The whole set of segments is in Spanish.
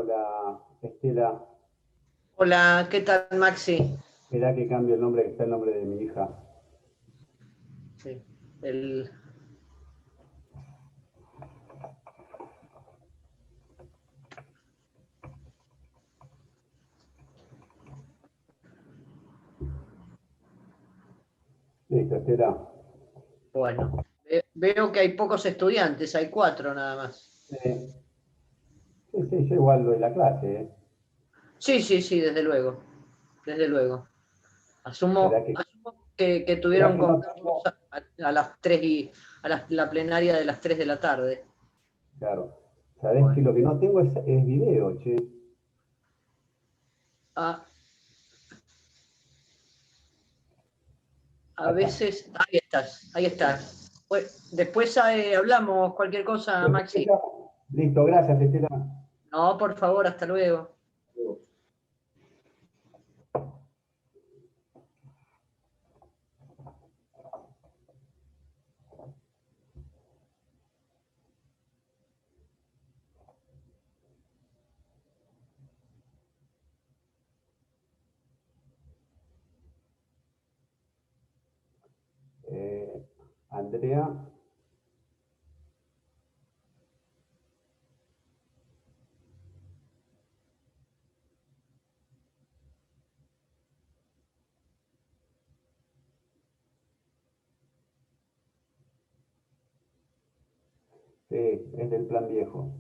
Hola, Estela. Hola, ¿qué tal, Maxi? Esperá que cambie el nombre, que está el nombre de mi hija. Sí, el... Listo, Estela. Bueno, veo que hay pocos estudiantes, hay 4 nada más. Sí, sí, yo igual doy la clase, ¿eh? Sí, sí, sí, desde luego, desde luego. Esperá Asumo, que, asumo que esperá tuvieron que no con tengo. Carlos a las 3 y a la plenaria de las 3 de la tarde. Claro. Sabés que Bueno, lo que no tengo es video, che. a, a Acá. veces, ahí estás, ahí estás. Después hablamos cualquier cosa, Después te Maxi. llamo. Listo, gracias, Estela. No, por favor, hasta luego. Andrea. Sí, es del plan viejo.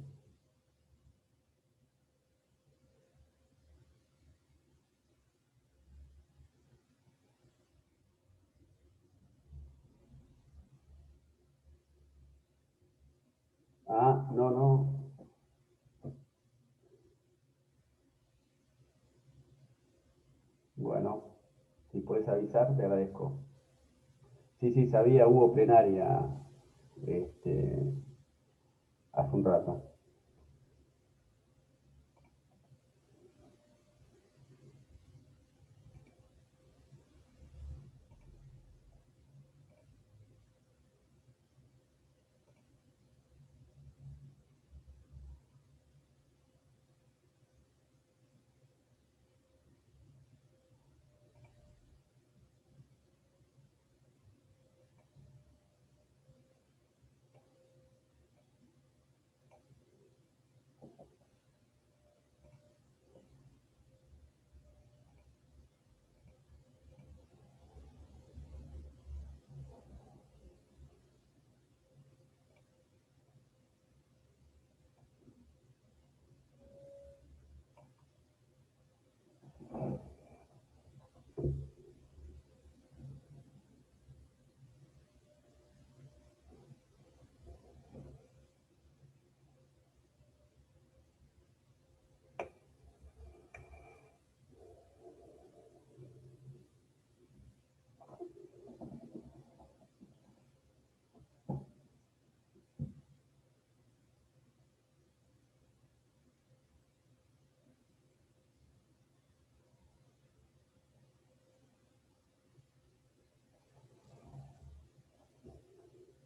Ah, no, no. Bueno, si puedes avisar, te agradezco. Sí, sí, sabía, hubo plenaria este, hace un rato.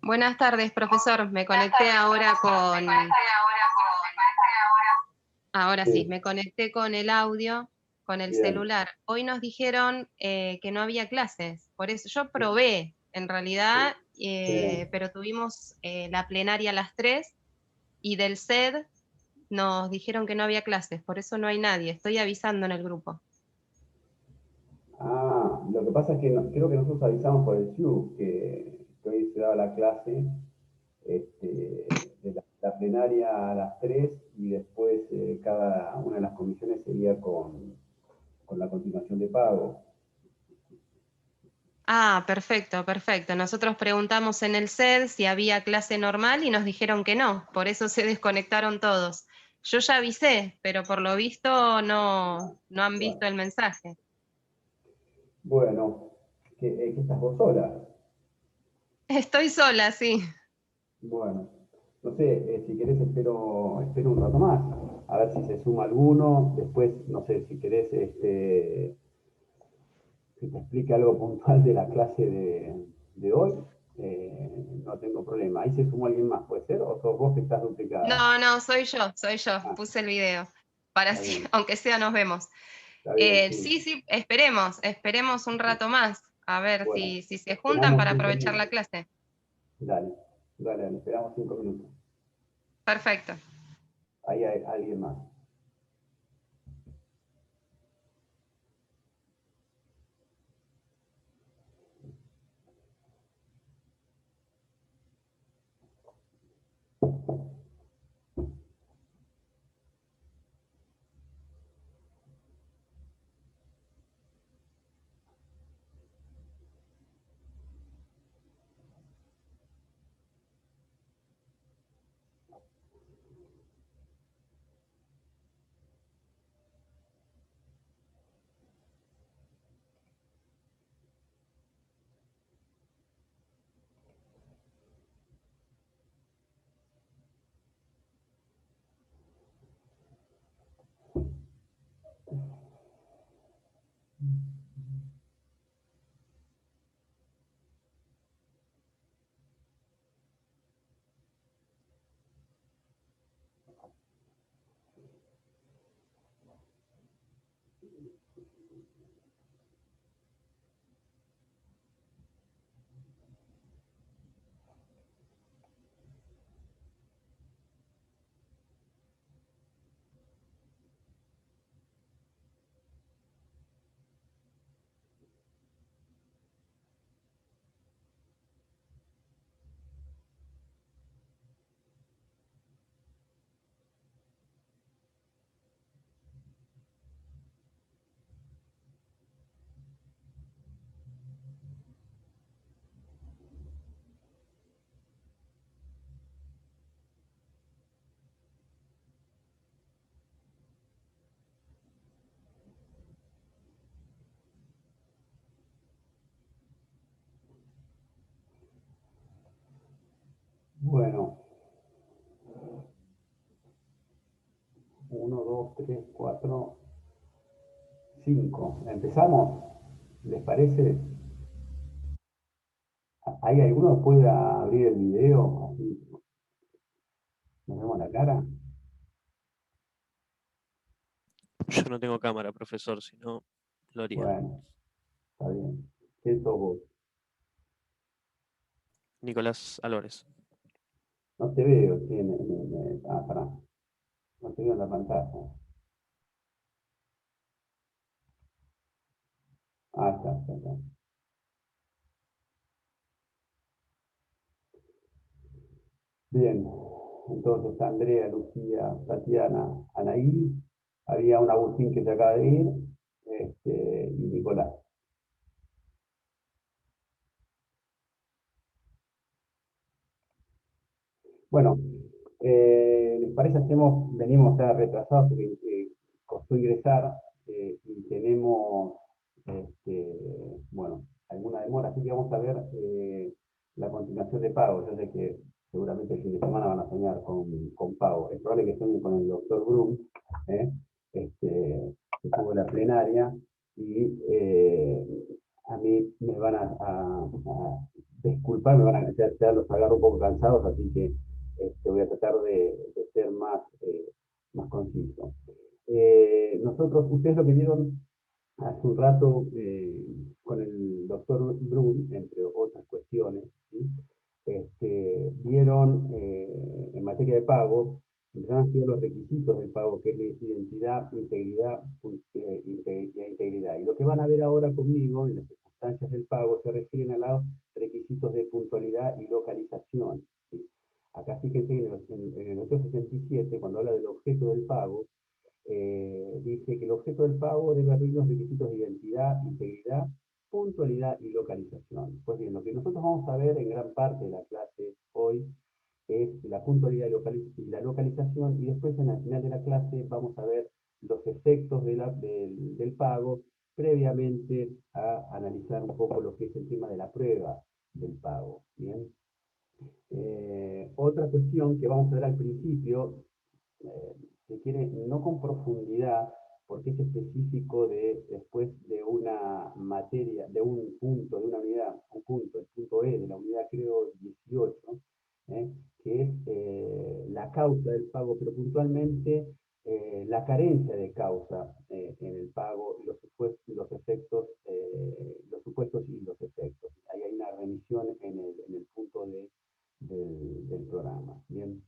Buenas tardes, profesor. Me conecté ahora con... Ahora sí, Sí, me conecté con el audio, con el bien. celular. Hoy nos dijeron que no había clases, por eso yo probé, en realidad, Sí. pero tuvimos la plenaria a las 3 y del SED nos dijeron que no había clases, por eso no hay nadie. Estoy avisando en el grupo. Ah, lo que pasa es que creo que nosotros avisamos por el Zoom que hoy se daba la clase de la plenaria a las 3 y después cada una de las comisiones seguía con la continuación de pago. Ah, perfecto, perfecto. Nosotros preguntamos en el SED si había clase normal y nos dijeron que no, por eso se desconectaron todos. Yo ya avisé, pero por lo visto no han Bueno, visto el mensaje. bueno, que estás vos sola. Estoy sola, sí. Bueno, no sé, si querés espero un rato más, a ver si se suma alguno. Después, no sé, si querés que te explique algo puntual de la clase de hoy, no tengo problema. Ahí se sumó alguien más, ¿puede ser? ¿O sos vos que estás duplicada? No, soy yo, Ah, puse el video. para Está así, bien, aunque sea nos vemos. está bien, sí. Sí, sí, esperemos un rato más, a ver Bueno, si se juntan esperamos para 5 minutos. aprovechar la clase. Dale, dale, dale, esperamos 5 minutos. Perfecto. Ahí hay alguien más. Bueno, 1, 2, 3, 4, 5. ¿Empezamos? ¿Les parece? ¿Hay alguno que pueda abrir el video? Así nos vemos la cara. Yo no tengo cámara, profesor, si no lo haría. Bueno, está bien. ¿Qué sos vos? Nicolás Álvarez. No te veo. Pará. No te veo en la pantalla. Está. Bien. Entonces, Andrea, Lucía, Tatiana, Anaí. Había un Agustín que se acaba de ir. Y Nicolás. Bueno, ¿les parece? Venimos ya retrasados porque costó ingresar y tenemos, bueno, alguna demora, así que vamos a ver la continuación de pago. Yo sé que seguramente el fin de semana van a soñar con pago. Es probable que sueñen con el doctor Brum, ¿eh? Que tuvo la plenaria y a mí me van a disculpar, ya los agarro un poco cansados, así que voy a tratar de ser más conciso. Ustedes lo que vieron hace un rato con el doctor Brun, entre otras cuestiones, ¿sí? Vieron en materia de pago, empezaron a estudiar los requisitos del pago, que es identidad, integridad y integridad. Y lo que van a ver ahora conmigo, en las circunstancias del pago, se refieren a los requisitos de puntualidad y localización. ¿Sí? Acá fíjense que en el 867, cuando habla del objeto del pago, dice que el objeto del pago debe reunir los requisitos de identidad, integridad, puntualidad y localización. Pues bien, lo que nosotros vamos a ver en gran parte de la clase hoy es la puntualidad y la localización, y después en el final de la clase vamos a ver los efectos del pago previamente a analizar un poco lo que es el tema de la prueba del pago. ¿Bien? Otra cuestión que vamos a ver al principio, si quiere, no con profundidad, porque es específico después de una materia, de un punto, de una unidad, el punto E de la unidad creo 18, que es la causa del pago, pero puntualmente la carencia de causa en el pago, los supuestos y los efectos. Ahí hay una remisión en el punto del programa. Bien,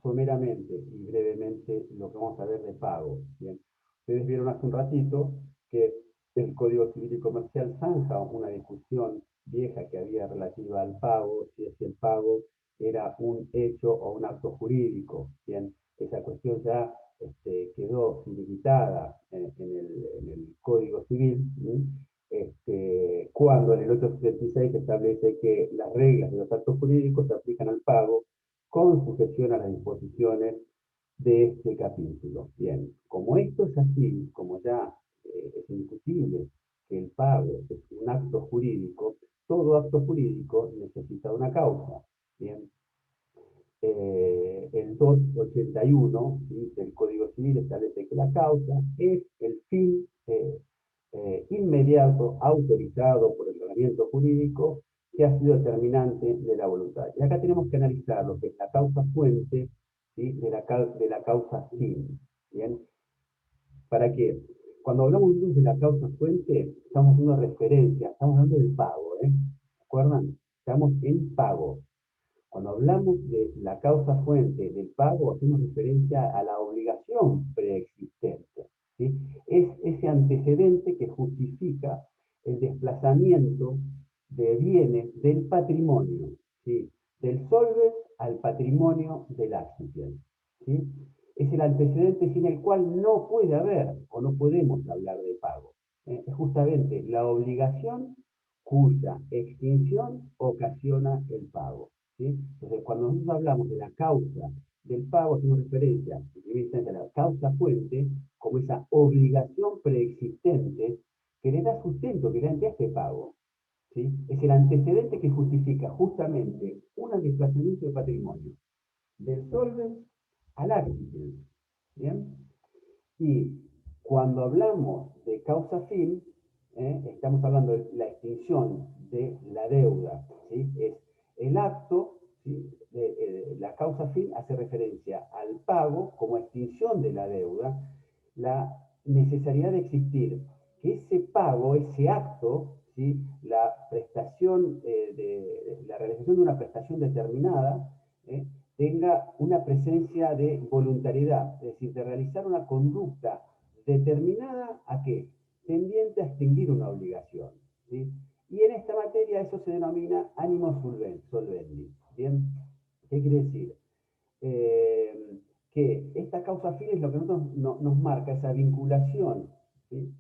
someramente y brevemente lo que vamos a ver de pago. Bien, ustedes vieron hace un ratito que el Código Civil y Comercial zanja una discusión vieja que había relativa al pago, si es que el pago era un hecho o un acto jurídico. Bien, esa cuestión ya quedó limitada en el Código Civil, cuando en el 876 se establece que las reglas de los actos jurídicos se aplican al pago con sujeción a las disposiciones de este capítulo. Bien, como esto es así, como ya es indiscutible que el pago es un acto jurídico, todo acto jurídico necesita una causa. Bien, el 281, ¿sí?, del Código Civil establece que la causa es el fin inmediato autorizado por el ordenamiento jurídico que ha sido determinante de la voluntad. Y acá tenemos que analizar lo que es la causa fuente, ¿sí?, de la causa fin. ¿Bien? ¿Para qué? Cuando hablamos de la causa fuente, estamos haciendo referencia, estamos hablando del pago, ¿Se acuerdan? Estamos en pago. Cuando hablamos de la causa fuente del pago, hacemos referencia a la obligación preexistente, ¿sí? Es ese antecedente que justifica el desplazamiento de bienes del patrimonio, ¿sí?, del solvens al patrimonio del accipient, ¿sí? Es el antecedente sin el cual no puede haber o no podemos hablar de pago. Es justamente la obligación cuya extinción ocasiona el pago. ¿Sí? Entonces, cuando nosotros hablamos de la causa del pago, hacemos referencia, en primera instancia, a la causa fuente, como esa obligación preexistente que le da sustento, que le da este pago. ¿Sí? Es el antecedente que justifica justamente un desplazamiento de patrimonio, del solvens al accipient. ¿Bien? Y cuando hablamos de causa fin, estamos hablando de la extinción de la deuda. ¿Sí? Es el acto, ¿sí?, la causa fin hace referencia al pago como extinción de la deuda, la necesidad de existir que ese pago, ese acto, ¿sí?, la prestación, la realización de una prestación determinada, tenga una presencia de voluntariedad, es decir, de realizar una conducta determinada a qué, tendiente a extinguir una obligación, ¿sí? Y en esta materia eso se denomina ánimo solvendi. ¿Bien? ¿Qué quiere decir? Que esta causa fin es lo que nos marca esa vinculación, ¿sí?,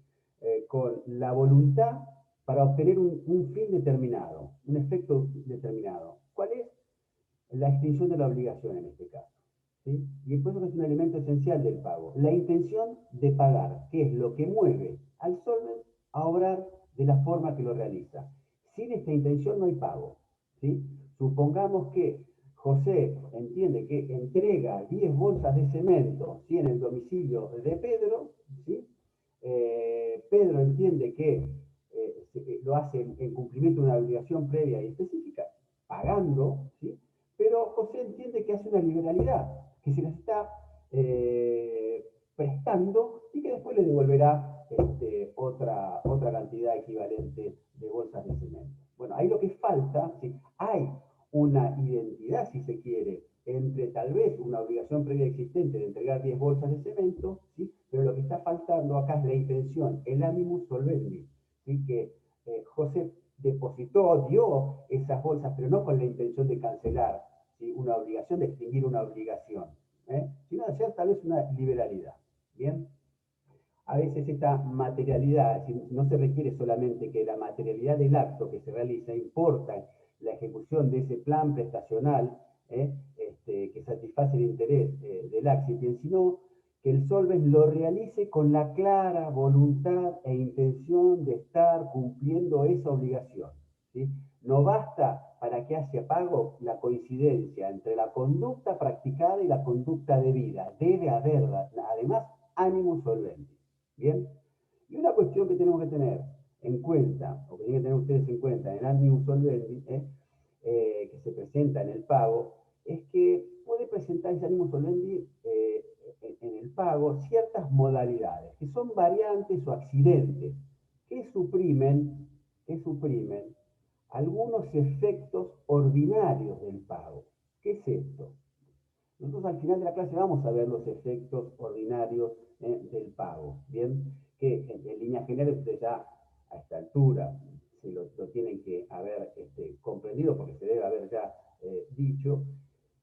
con la voluntad para obtener un fin determinado, un efecto determinado. ¿Cuál es? La extinción de la obligación en este caso. ¿Sí? Y por eso es un elemento esencial del pago. La intención de pagar, que es lo que mueve al solvens a obrar de la forma que lo realiza. Sin esta intención no hay pago. ¿Sí? Supongamos que José entiende que entrega 10 bolsas de cemento, ¿sí?, en el domicilio de Pedro, ¿sí? Pedro entiende que lo hace en cumplimiento de una obligación previa y específica, pagando, ¿sí?, pero José entiende que hace una liberalidad, que se las está prestando y que después le devolverá otra cantidad equivalente de bolsas de cemento. Bueno, ahí lo que falta, ¿sí?, hay una identidad, si se quiere, entre tal vez una obligación previa existente de entregar 10 bolsas de cemento, ¿sí?, pero lo que está faltando acá es la intención, el animus solvendi, ¿sí?, que José depositó, dio esas bolsas, pero no con la intención de cancelar, ¿sí?, una obligación, de extinguir una obligación, sino de hacer tal vez una liberalidad. ¿Bien? A veces esta materialidad, es decir, no se requiere solamente que la materialidad del acto que se realiza importa la ejecución de ese plan prestacional que satisface el interés del accipient, sino que el solvens lo realice con la clara voluntad e intención de estar cumpliendo esa obligación. ¿Sí? No basta para que haya pago la coincidencia entre la conducta practicada y la conducta debida. Debe haber, además, ánimo solvente. ¿Bien? Y una cuestión que tenemos que tener en cuenta, o que tienen que tener ustedes en cuenta en el ánimo solvente, que se presenta en el pago, es que puede presentarse ánimo solvendi en el pago ciertas modalidades, que son variantes o accidentes, que suprimen algunos efectos ordinarios del pago. ¿Qué es esto? Nosotros al final de la clase vamos a ver los efectos ordinarios del pago, ¿bien? Que en líneas generales ustedes ya a esta altura se lo tienen que haber comprendido, porque se debe haber ya dicho,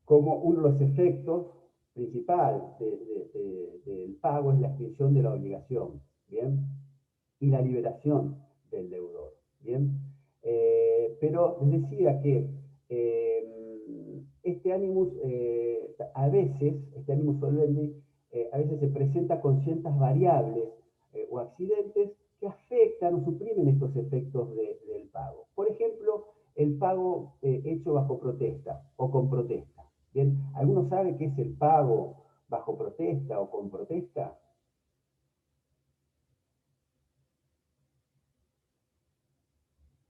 como uno de los efectos principales del pago es la extinción de la obligación, ¿bien? Y la liberación del deudor, ¿bien? Pero les decía que este animus, a veces, este animus solvendi, a veces se presenta con ciertas variables o accidentes que afectan o suprimen estos efectos del pago. Por ejemplo, el pago hecho bajo protesta o con protesta. ¿Bien? ¿Alguno sabe qué es el pago bajo protesta o con protesta?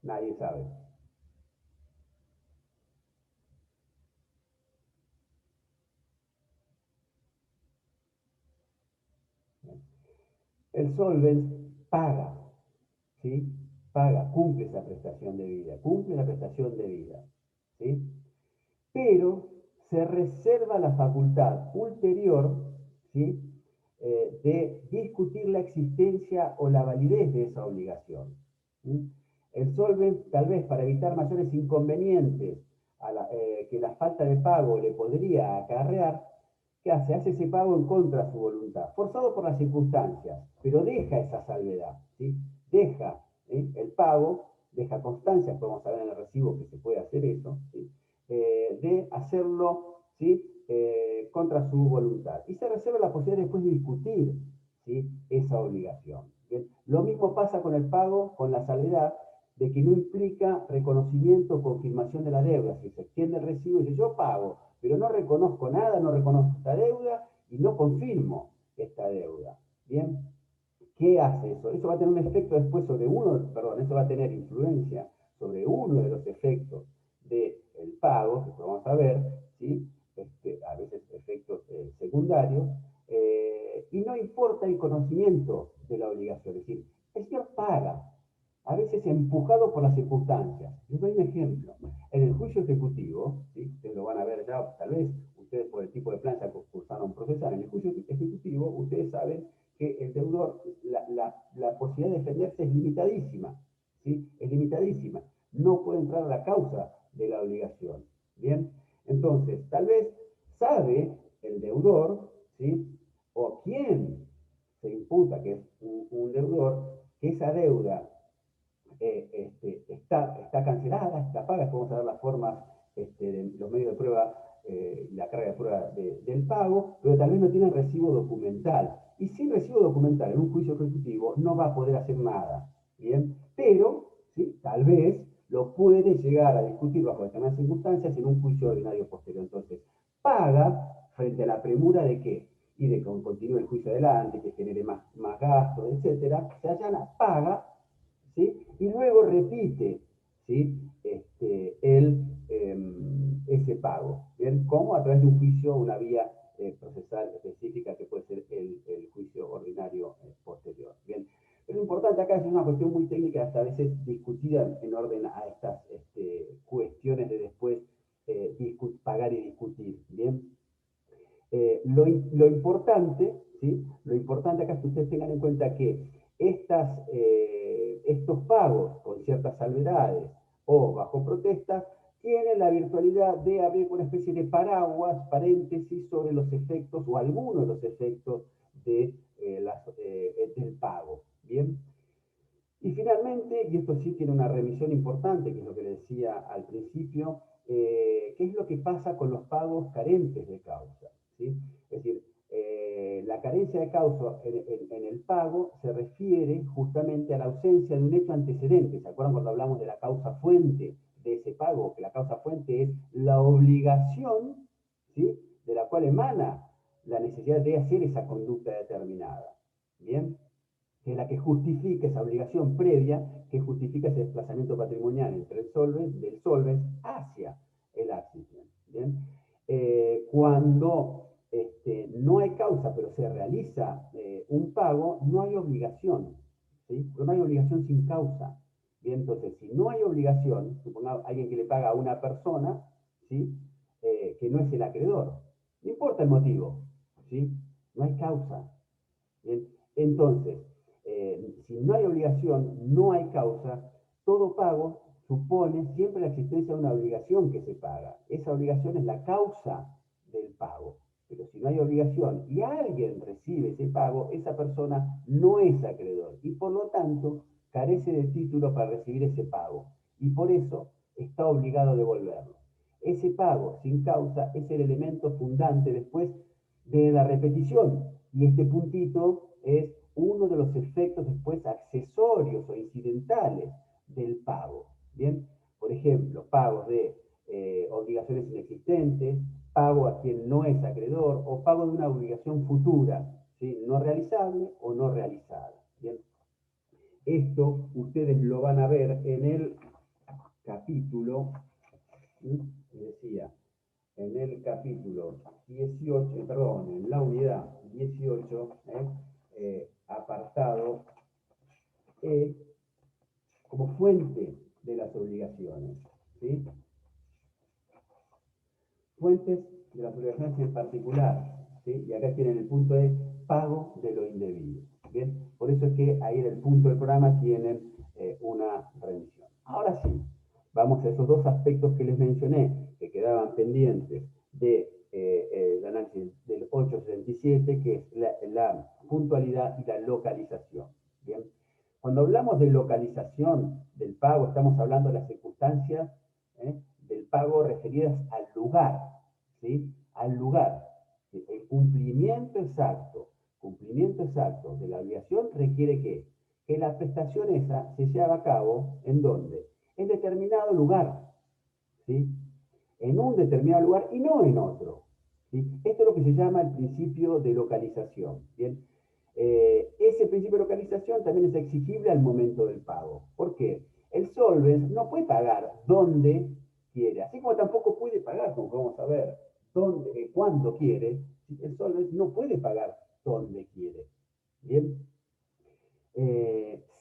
Nadie sabe. El solvens paga, ¿sí? Paga, cumple esa prestación de vida, cumple la prestación de vida, ¿sí? Pero se reserva la facultad ulterior, ¿sí? De discutir la existencia o la validez de esa obligación. ¿Sí? El solvens, tal vez para evitar mayores inconvenientes que la falta de pago le podría acarrear, ¿qué hace? Hace ese pago en contra de su voluntad, forzado por las circunstancias, pero deja esa salvedad, ¿sí? Deja el pago, deja constancia, podemos saber en el recibo que se puede hacer eso, ¿sí? De hacerlo, ¿sí? Contra su voluntad. Y se reserva la posibilidad después de discutir, ¿sí? Esa obligación. ¿Bien? Lo mismo pasa con el pago, con la salvedad de que no implica reconocimiento o confirmación de la deuda. Si se extiende el recibo y dice yo pago, pero no reconozco nada, no reconozco esta deuda y no confirmo esta deuda. ¿Bien? ¿Qué hace eso? Eso va a tener un efecto después sobre eso va a tener influencia sobre uno de los efectos del pago, que vamos a ver, ¿sí? A veces efectos secundarios, y no importa el conocimiento de la obligación, es decir, el señor paga, a veces empujado por las circunstancias. Les doy un ejemplo. En el juicio ejecutivo, ¿sí? Ustedes lo van a ver ya, tal vez ustedes por el tipo de plan ya cursaron procesal. En el juicio ejecutivo, ustedes saben que el deudor, la posibilidad de defenderse es limitadísima, ¿sí? Es limitadísima. No puede entrar a la causa de la obligación, ¿bien? Entonces, tal vez sabe el deudor, ¿sí? O quien se imputa que es un deudor, que esa deuda está cancelada, está paga, vamos a ver las formas, de los medios de prueba, la carga de prueba del pago, pero tal vez no tiene recibo documental. Y sin recibo documental en un juicio ejecutivo no va a poder hacer nada, ¿bien? Pero, ¿sí? Tal vez lo puede llegar a discutir bajo determinadas circunstancias en un juicio ordinario posterior. Entonces, paga frente a la premura de que, y de que continúe el juicio adelante, que genere más gastos, etcétera, se allana, paga, ¿sí? Y luego repite, ¿sí? Ese pago, ¿bien? Como a través de un juicio, una vía procesal específica que puede ser el juicio ordinario posterior, ¿bien? Pero lo importante acá es una cuestión muy técnica, hasta a veces discutida en orden a estas cuestiones de después pagar y discutir, ¿bien? Lo importante, ¿sí? Lo importante acá es que ustedes tengan en cuenta que estos pagos con ciertas salvedades o bajo protesta tienen la virtualidad de abrir una especie de paraguas, paréntesis, sobre los efectos o algunos de los efectos del pago. ¿Bien? Y finalmente, y esto sí tiene una remisión importante, que es lo que les decía al principio, ¿qué es lo que pasa con los pagos carentes de causa? ¿Sí? Es decir, la carencia de causa en el pago se refiere justamente a la ausencia de un hecho antecedente. ¿Se acuerdan cuando hablamos de la causa fuente de ese pago? Que la causa fuente es la obligación, ¿sí? De la cual emana la necesidad de hacer esa conducta determinada. ¿Bien? Que es la que justifica esa obligación previa, que justifica ese desplazamiento patrimonial entre del solvens hacia el accident. ¿Bien? Cuando no hay causa, pero se realiza un pago, no hay obligación, ¿sí? Pero no hay obligación sin causa. Bien, entonces, si no hay obligación, supongamos alguien que le paga a una persona, ¿sí? Que no es el acreedor, no importa el motivo, ¿sí? No hay causa. Bien, entonces, si no hay obligación, no hay causa, todo pago supone siempre la existencia de una obligación que se paga. Esa obligación es la causa del pago. Pero si no hay obligación y alguien recibe ese pago, esa persona no es acreedor y por lo tanto carece de título para recibir ese pago y por eso está obligado a devolverlo. Ese pago sin causa es el elemento fundante después de la repetición y este puntito es uno de los efectos después accesorios o incidentales del pago. Bien, por ejemplo, pagos de obligaciones inexistentes, pago a quien no es acreedor o pago de una obligación futura, ¿sí? No realizable o no realizada. Bien, esto ustedes lo van a ver en el capítulo, decía, en el capítulo 18, perdón, en la unidad 18, apartado E, como fuente de las obligaciones, ¿sí? Fuentes de las obligaciones en particular, ¿sí? Y acá tienen el punto de pago de lo indebido, ¿bien? Por eso es que ahí en el punto del programa tienen una remisión. Ahora sí, vamos a esos dos aspectos que les mencioné, que quedaban pendientes de el análisis del 867, que es la puntualidad y la localización, ¿bien? Cuando hablamos de localización del pago, estamos hablando de las circunstancias del pago referidas al lugar, ¿sí? Al lugar. El cumplimiento exacto de la obligación requiere que la prestación esa se lleve a cabo, ¿en dónde? En determinado lugar, ¿sí? En un determinado lugar y no en otro, ¿sí? Esto es lo que se llama el principio de localización, ¿bien? Ese principio de localización también es exigible al momento del pago. ¿Por qué? El solvens no puede pagar donde quiere, así como tampoco puede pagar, como vamos a ver, cuando quiere. El solvens no puede pagar donde quiere. Bien,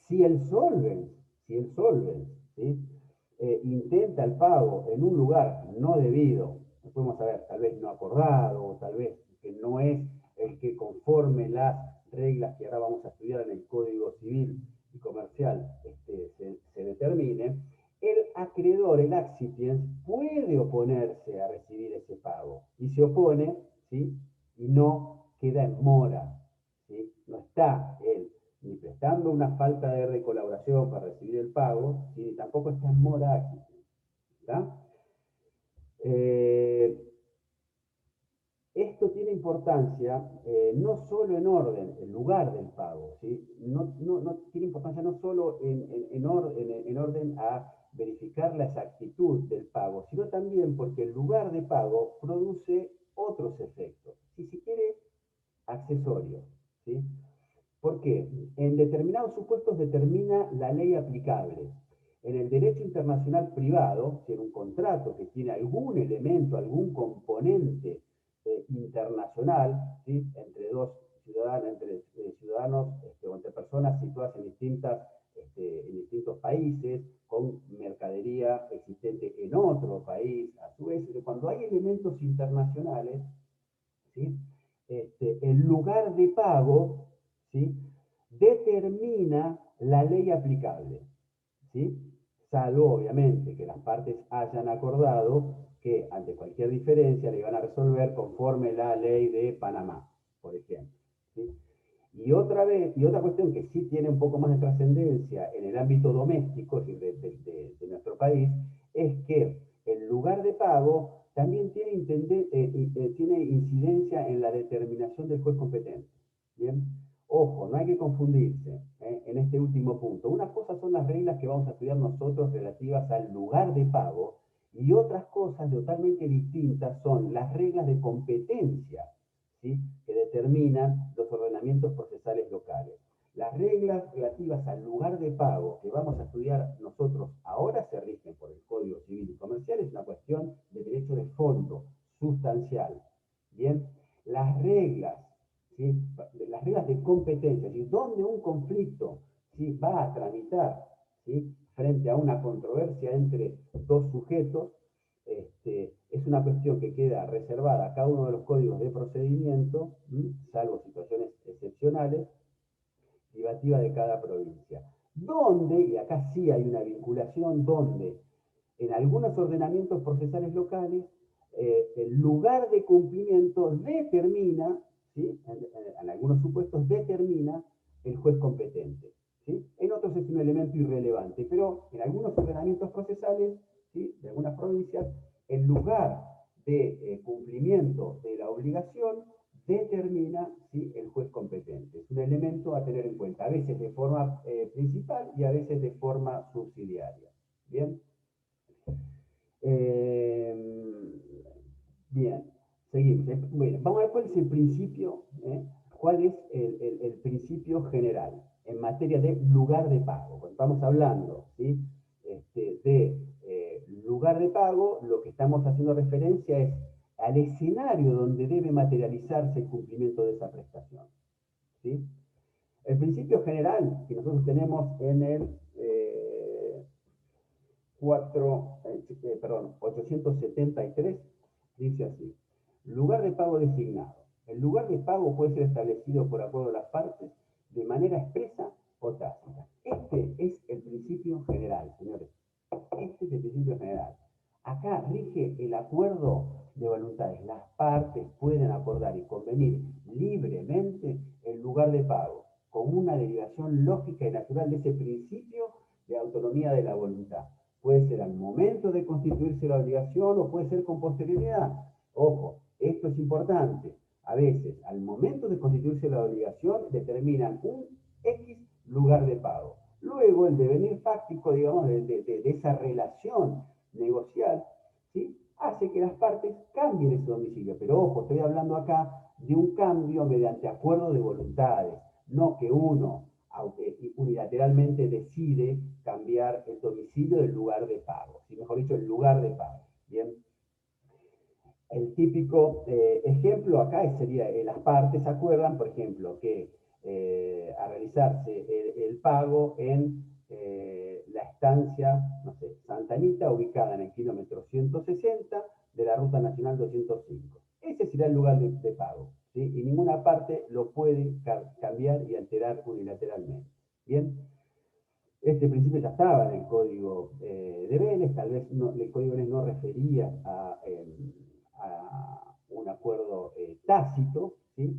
si el solvens, ¿sí? Intenta el pago en un lugar no debido, podemos saber, tal vez no acordado, o tal vez que no es el que conforme las reglas que ahora vamos a estudiar en el Código Civil y Comercial se determine, el acreedor, el accipiens, puede oponerse a recibir ese pago y se opone, ¿sí? Y no queda en mora, ¿sí? No está él ni prestando una falta de colaboración para recibir el pago, ¿sí? Ni tampoco está en mora accipiens, ¿está? Esto tiene importancia no solo en orden, el lugar del pago, ¿sí? No tiene importancia no solo en orden a verificar la exactitud del pago, sino también porque el lugar de pago produce otros efectos, si se quiere, accesorios, ¿sí? Porque en determinados supuestos determina la ley aplicable. En el derecho internacional privado, si en un contrato que tiene algún elemento, algún componente internacional, ¿sí? Entre dos ciudadanos, o entre personas situadas en distintos países, con mercadería existente en otro país, a su vez, cuando hay elementos internacionales, ¿sí? El lugar de pago, ¿sí? Determina la ley aplicable, ¿sí? Salvo, obviamente, que las partes hayan acordado que ante cualquier diferencia le van a resolver conforme la ley de Panamá, por ejemplo, ¿sí? Y otra cuestión que sí tiene un poco más de trascendencia en el ámbito doméstico, es decir, de nuestro país, es que el lugar de pago también tiene incidencia en la determinación del juez competente. ¿Bien? Ojo, no hay que confundirse en este último punto. Una cosa son las reglas que vamos a estudiar nosotros relativas al lugar de pago y otras cosas totalmente distintas son las reglas de competencia, ¿sí? Que determinan los ordenamientos procesales locales. Las reglas relativas al lugar de pago que vamos a estudiar nosotros ahora se rigen por el Código Civil y Comercial, es una cuestión de derecho de fondo, sustancial. Bien, las reglas de competencia, es decir, donde un conflicto, ¿sí?, va a tramitar, ¿sí?, frente a una controversia entre dos sujetos, es una cuestión que queda reservada a cada uno de los códigos de procedimiento, salvo situaciones excepcionales, privativa de cada provincia. Donde, y acá sí hay una vinculación, donde en algunos ordenamientos procesales locales, el lugar de cumplimiento determina, ¿sí?, en algunos supuestos determina el juez competente, ¿sí? En otros es un elemento irrelevante, pero en algunos ordenamientos procesales, ¿sí?, de algunas provincias, el lugar de cumplimiento de la obligación determina, ¿sí?, el juez competente. Es un elemento a tener en cuenta, a veces de forma principal y a veces de forma subsidiaria. ¿Bien? Bien, seguimos. Bueno, vamos a ver cuál es el principio, cuál es el principio general en materia de lugar de pago. Cuando estamos hablando, ¿sí?, de lugar de pago, lo que estamos haciendo referencia es al escenario donde debe materializarse el cumplimiento de esa prestación, ¿sí? El principio general que nosotros tenemos en el 873 dice así: lugar de pago designado. El lugar de pago puede ser establecido por acuerdo de las partes de manera expresa o tácita. Este es el principio general, señores. Este es el principio general. Acá rige el acuerdo de voluntades. Las partes pueden acordar y convenir libremente el lugar de pago, como una derivación lógica y natural de ese principio de autonomía de la voluntad. Puede ser al momento de constituirse la obligación o puede ser con posterioridad. Ojo, esto es importante. A veces, al momento de constituirse la obligación, determinan un X lugar de pago. Luego, el devenir fáctico, digamos, de esa relación negocial, ¿sí?, hace que las partes cambien ese domicilio. Pero ojo, estoy hablando acá de un cambio mediante acuerdo de voluntades, no que uno unilateralmente decide cambiar el domicilio del lugar de pago, ¿sí?, mejor dicho, el lugar de pago. Bien. El típico ejemplo acá sería, las partes acuerdan, por ejemplo, que a realizarse el pago en la estancia, no sé, Santa Anita, ubicada en el kilómetro 160 de la Ruta Nacional 205. Ese será el lugar de pago, ¿sí? Y ninguna parte lo puede cambiar y alterar unilateralmente. Bien. Este principio ya estaba en el código de Vélez, tal vez el código de Vélez no refería a un acuerdo tácito, ¿sí?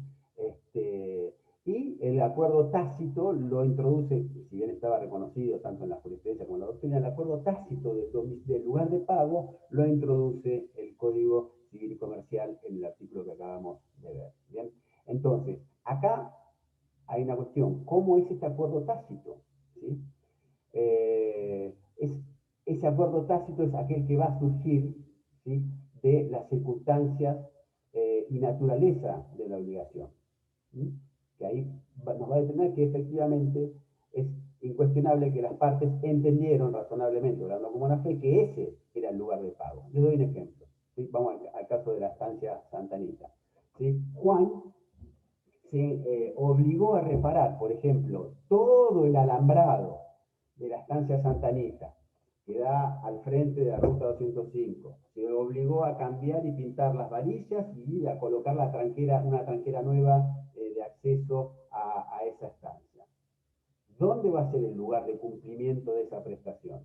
Y el acuerdo tácito lo introduce, si bien estaba reconocido tanto en la jurisprudencia como en la doctrina, el acuerdo tácito del lugar de pago lo introduce el Código Civil y Comercial en el artículo que acabamos de ver. ¿Bien? Entonces, acá hay una cuestión: ¿cómo es este acuerdo tácito? ¿Sí? Ese acuerdo tácito es aquel que va a surgir, ¿sí?, de las circunstancias y naturaleza de la obligación. ¿Sí? Que ahí nos va a determinar que efectivamente es incuestionable que las partes entendieron razonablemente, hablando como una fe, que ese era el lugar de pago. Les doy un ejemplo, ¿sí? Vamos al caso de la estancia Santa Anita, ¿sí? Juan se obligó a reparar, por ejemplo, todo el alambrado de la estancia Santa Anita, que da al frente de la ruta 205. Se obligó a cambiar y pintar las varillas y a colocar una tranquera nueva de acceso a esa estancia. ¿Dónde va a ser el lugar de cumplimiento de esa prestación?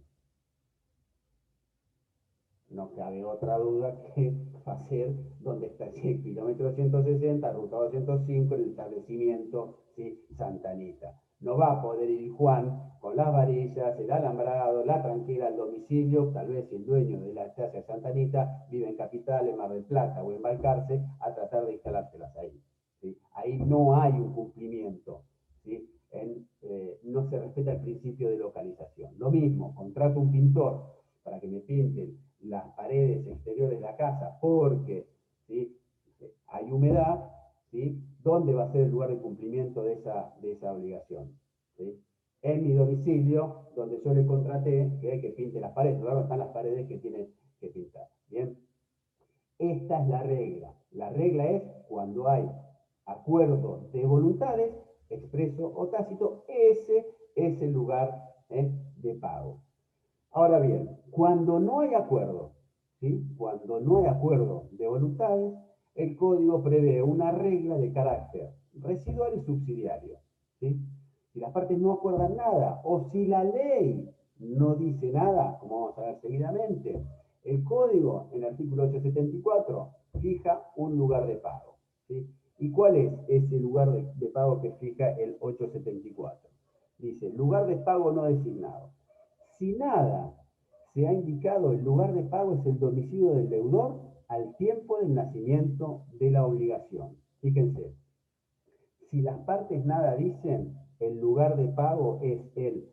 No cabe otra duda que va a ser donde está el kilómetro 160, ruta 205, el establecimiento, ¿sí?, Santa Anita. No va a poder ir Juan con las varillas, el alambrado, la tranquera al domicilio, tal vez el dueño de la estancia Santa Anita vive en Capital, en Mar del Plata o en Balcarce, a tratar de instalárselas ahí, ¿sí? Ahí no hay un cumplimiento, ¿sí? No se respeta el principio de localización. Lo mismo, contrato un pintor para que me pinten las paredes exteriores de la casa porque, ¿sí?, hay humedad, ¿sí?, ¿dónde va a ser el lugar de cumplimiento de esa obligación? ¿Sí? En mi domicilio, donde yo le contraté que pinte las paredes. Luego están las paredes que tiene que pintar. ¿Bien? Esta es la regla. La regla es cuando hay acuerdo de voluntades, expreso o tácito, ese es el lugar de pago. Ahora bien, cuando no hay acuerdo, ¿sí? Cuando no hay acuerdo de voluntades, el código prevé una regla de carácter residual y subsidiario, ¿sí? Si las partes no acuerdan nada, o si la ley no dice nada, como vamos a ver seguidamente, el código, en el artículo 874, fija un lugar de pago, ¿sí? ¿Y cuál es ese lugar de pago que fija el 874? Dice, lugar de pago no designado. Si nada se ha indicado, el lugar de pago es el domicilio del deudor al tiempo del nacimiento de la obligación. Fíjense, si las partes nada dicen, el lugar de pago es el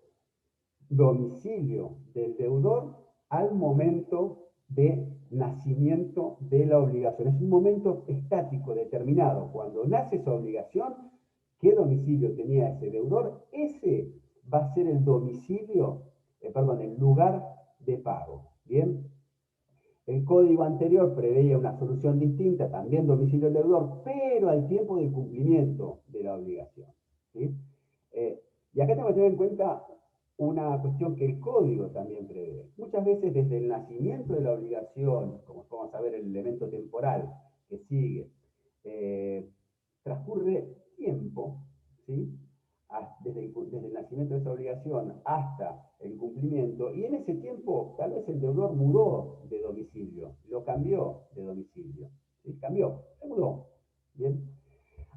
domicilio del deudor al momento de nacimiento de la obligación. Es un momento estático determinado. Cuando nace esa obligación, ¿qué domicilio tenía ese deudor? Ese va a ser el domicilio, el lugar de pago. ¿Bien? El código anterior preveía una solución distinta, también domicilio del deudor, pero al tiempo del cumplimiento de la obligación, ¿sí? Y acá tengo que tener en cuenta una cuestión que el código también prevé. Muchas veces desde el nacimiento de la obligación, como vamos a ver el elemento temporal que sigue, transcurre tiempo, ¿sí? Desde el nacimiento de esa obligación hasta el cumplimiento, y en ese tiempo tal vez el deudor mudó de domicilio, lo cambió de domicilio, ¿sí? Cambió, se mudó. ¿Bien?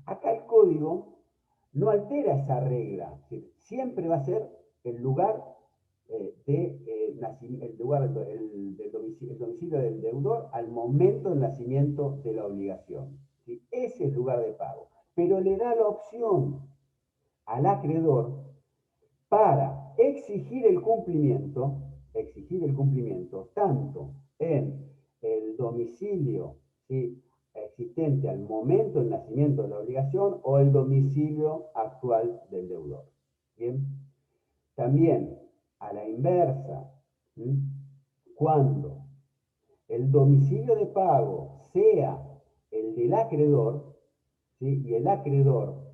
Acá el código no altera esa regla, ¿sí? Siempre va a ser el lugar el domicilio del deudor al momento del nacimiento de la obligación, ¿sí? Ese es el lugar de pago, pero le da la opción al acreedor para exigir el cumplimiento tanto en el domicilio, ¿sí?, existente al momento del nacimiento de la obligación o el domicilio actual del deudor. ¿Bien? También, a la inversa, ¿sí?, cuando el domicilio de pago sea el del acreedor, ¿sí?, y el acreedor,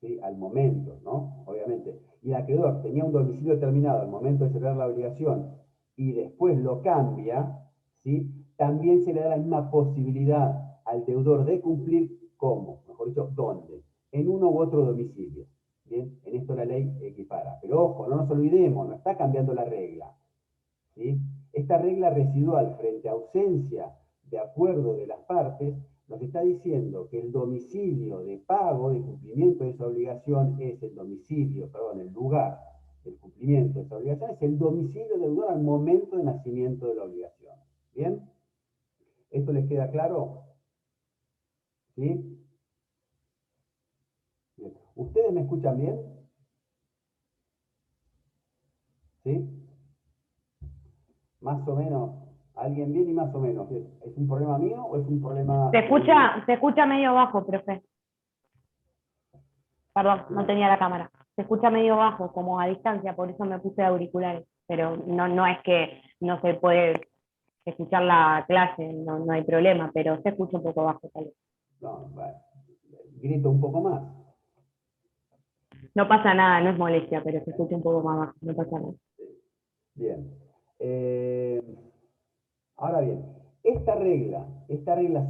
¿sí?, al momento, ¿no? Obviamente, y el acreedor tenía un domicilio determinado al momento de celebrar la obligación y después lo cambia, ¿sí?, también se le da la misma posibilidad al deudor de cumplir, ¿cómo? Mejor dicho, ¿dónde? En uno u otro domicilio. ¿Bien? En esto la ley equipara. Pero ojo, no nos olvidemos, no está cambiando la regla, ¿sí? Esta regla residual frente a ausencia de acuerdo de las partes nos está diciendo que el domicilio de pago, de cumplimiento de esa obligación, es el domicilio, perdón, el lugar del cumplimiento de esa obligación, es el domicilio del deudor al momento de nacimiento de la obligación. ¿Bien? ¿Esto les queda claro? ¿Sí? Bien. ¿Ustedes me escuchan bien? ¿Sí? Más o menos. ¿Alguien bien y más o menos? ¿Es un problema mío o es un problema...? Se escucha medio bajo, profe. Perdón, no tenía la cámara. Se escucha medio bajo, como a distancia, por eso me puse auriculares. Pero no es que no se puede escuchar la clase, no hay problema, pero se escucha un poco bajo tal vez. No, vale. Grito un poco más. No pasa nada, no es molestia, pero se escucha un poco más bajo, no pasa nada. Bien. Ahora bien, esta regla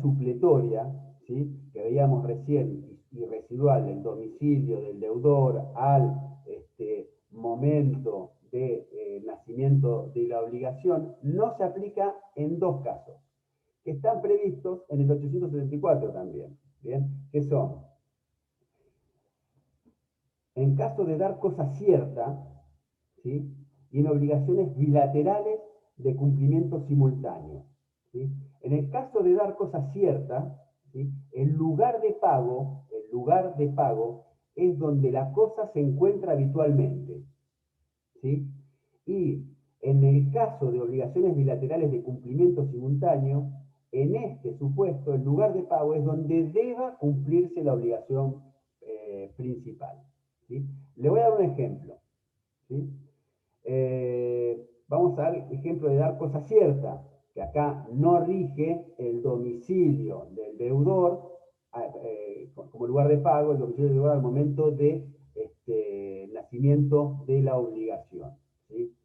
supletoria, ¿sí?, que veíamos recién, y residual del domicilio del deudor al momento de nacimiento de la obligación, no se aplica en dos casos, que están previstos en el 874 también, ¿bien? Que son, en caso de dar cosa cierta, ¿sí?, y en obligaciones bilaterales de cumplimiento simultáneo, ¿sí? En el caso de dar cosa cierta, ¿sí?, el lugar de pago es donde la cosa se encuentra habitualmente, ¿sí? Y en el caso de obligaciones bilaterales de cumplimiento simultáneo, en este supuesto, el lugar de pago es donde deba cumplirse la obligación principal, ¿sí? Le voy a dar un ejemplo, ¿sí? Vamos a dar el ejemplo de dar cosa cierta, que acá no rige el domicilio del deudor, como lugar de pago, el domicilio de lugar al momento de nacimiento de la obligación, ¿sí?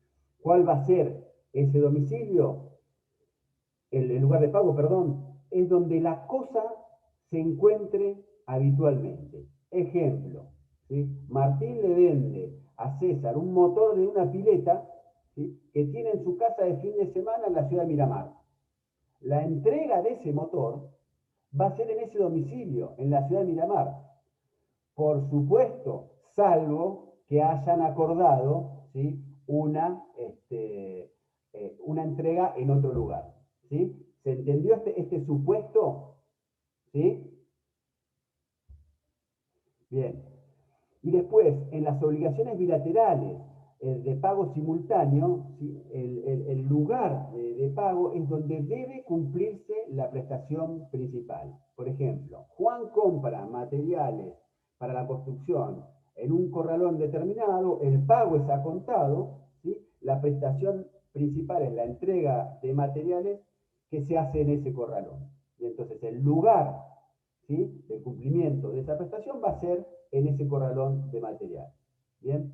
¿Cuál va a ser ese domicilio? El lugar de pago, perdón, es donde la cosa se encuentre habitualmente. Ejemplo, ¿sí? Martín le vende a César un motor de una pileta, ¿sí?, que tiene en su casa de fin de semana en la ciudad de Miramar. La entrega de ese motor va a ser en ese domicilio, en la ciudad de Miramar. Por supuesto, salvo que hayan acordado, ¿sí?, una entrega en otro lugar, ¿sí? ¿Se entendió este supuesto? ¿Sí? Bien. Y después, en las obligaciones bilaterales de pago simultáneo, ¿sí?, el lugar de pago es donde debe cumplirse la prestación principal. Por ejemplo, Juan compra materiales para la construcción en un corralón determinado, el pago es a contado, ¿sí? La prestación principal es la entrega de materiales que se hace en ese corralón. Y entonces el lugar, ¿sí?, del cumplimiento de esa prestación va a ser en ese corralón de material. Bien,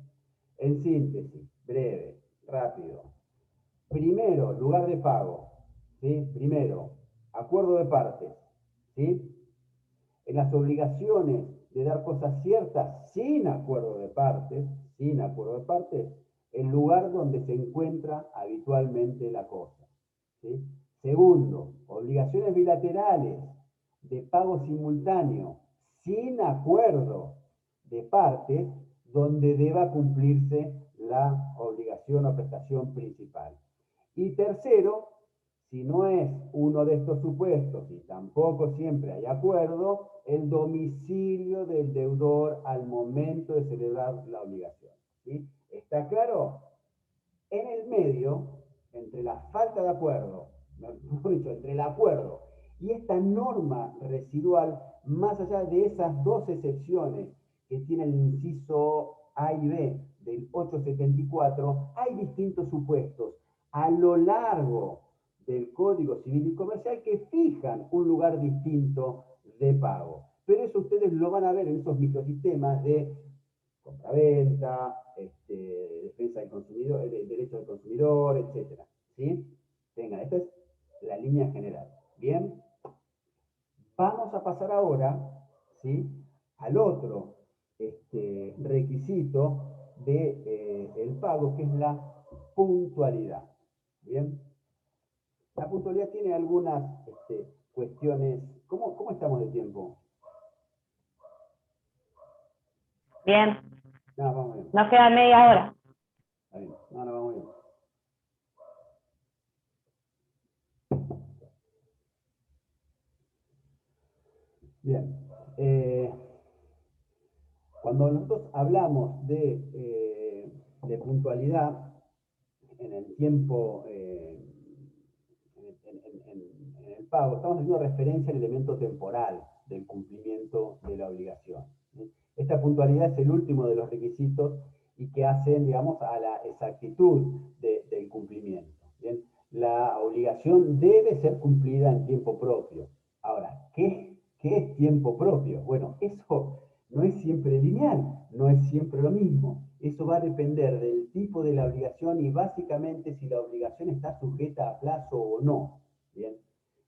en síntesis, breve, rápido. Primero, lugar de pago, ¿sí? Primero, acuerdo de partes, ¿sí? En las obligaciones de dar cosas ciertas sin acuerdo de partes, el lugar donde se encuentra habitualmente la cosa, ¿sí? Segundo, obligaciones bilaterales de pago simultáneo sin acuerdo de partes, donde deba cumplirse la obligación o prestación principal. Y tercero, si no es uno de estos supuestos y tampoco siempre hay acuerdo, el domicilio del deudor al momento de celebrar la obligación, ¿sí? ¿Está claro? En el medio, entre la falta de acuerdo, mejor dicho, entre el acuerdo y esta norma residual, más allá de esas dos excepciones que tiene el inciso A y B del 874, hay distintos supuestos a lo largo del Código Civil y Comercial que fijan un lugar distinto de pago. Pero eso ustedes lo van a ver en esos microsistemas de compraventa, defensa del consumidor, derecho del consumidor, etc. ¿Sí? Venga, esta es la línea general. Bien, vamos a pasar ahora, ¿sí?, al otro requisito del pago, que es la puntualidad. Bien, la puntualidad tiene algunas cuestiones. ¿Cómo estamos de tiempo? Bien, No, vamos bien. nos queda media hora. Está bien. No, vamos bien. Bien. Cuando nosotros hablamos de puntualidad en el tiempo, en el pago, estamos haciendo referencia al elemento temporal del cumplimiento de la obligación, ¿sí? Esta puntualidad es el último de los requisitos y que hacen, digamos, a la exactitud del cumplimiento. ¿Bien? La obligación debe ser cumplida en tiempo propio. Ahora, ¿qué es tiempo propio? Bueno, eso no es siempre lineal, no es siempre lo mismo. Eso va a depender del tipo de la obligación y básicamente si la obligación está sujeta a plazo o no. ¿Bien?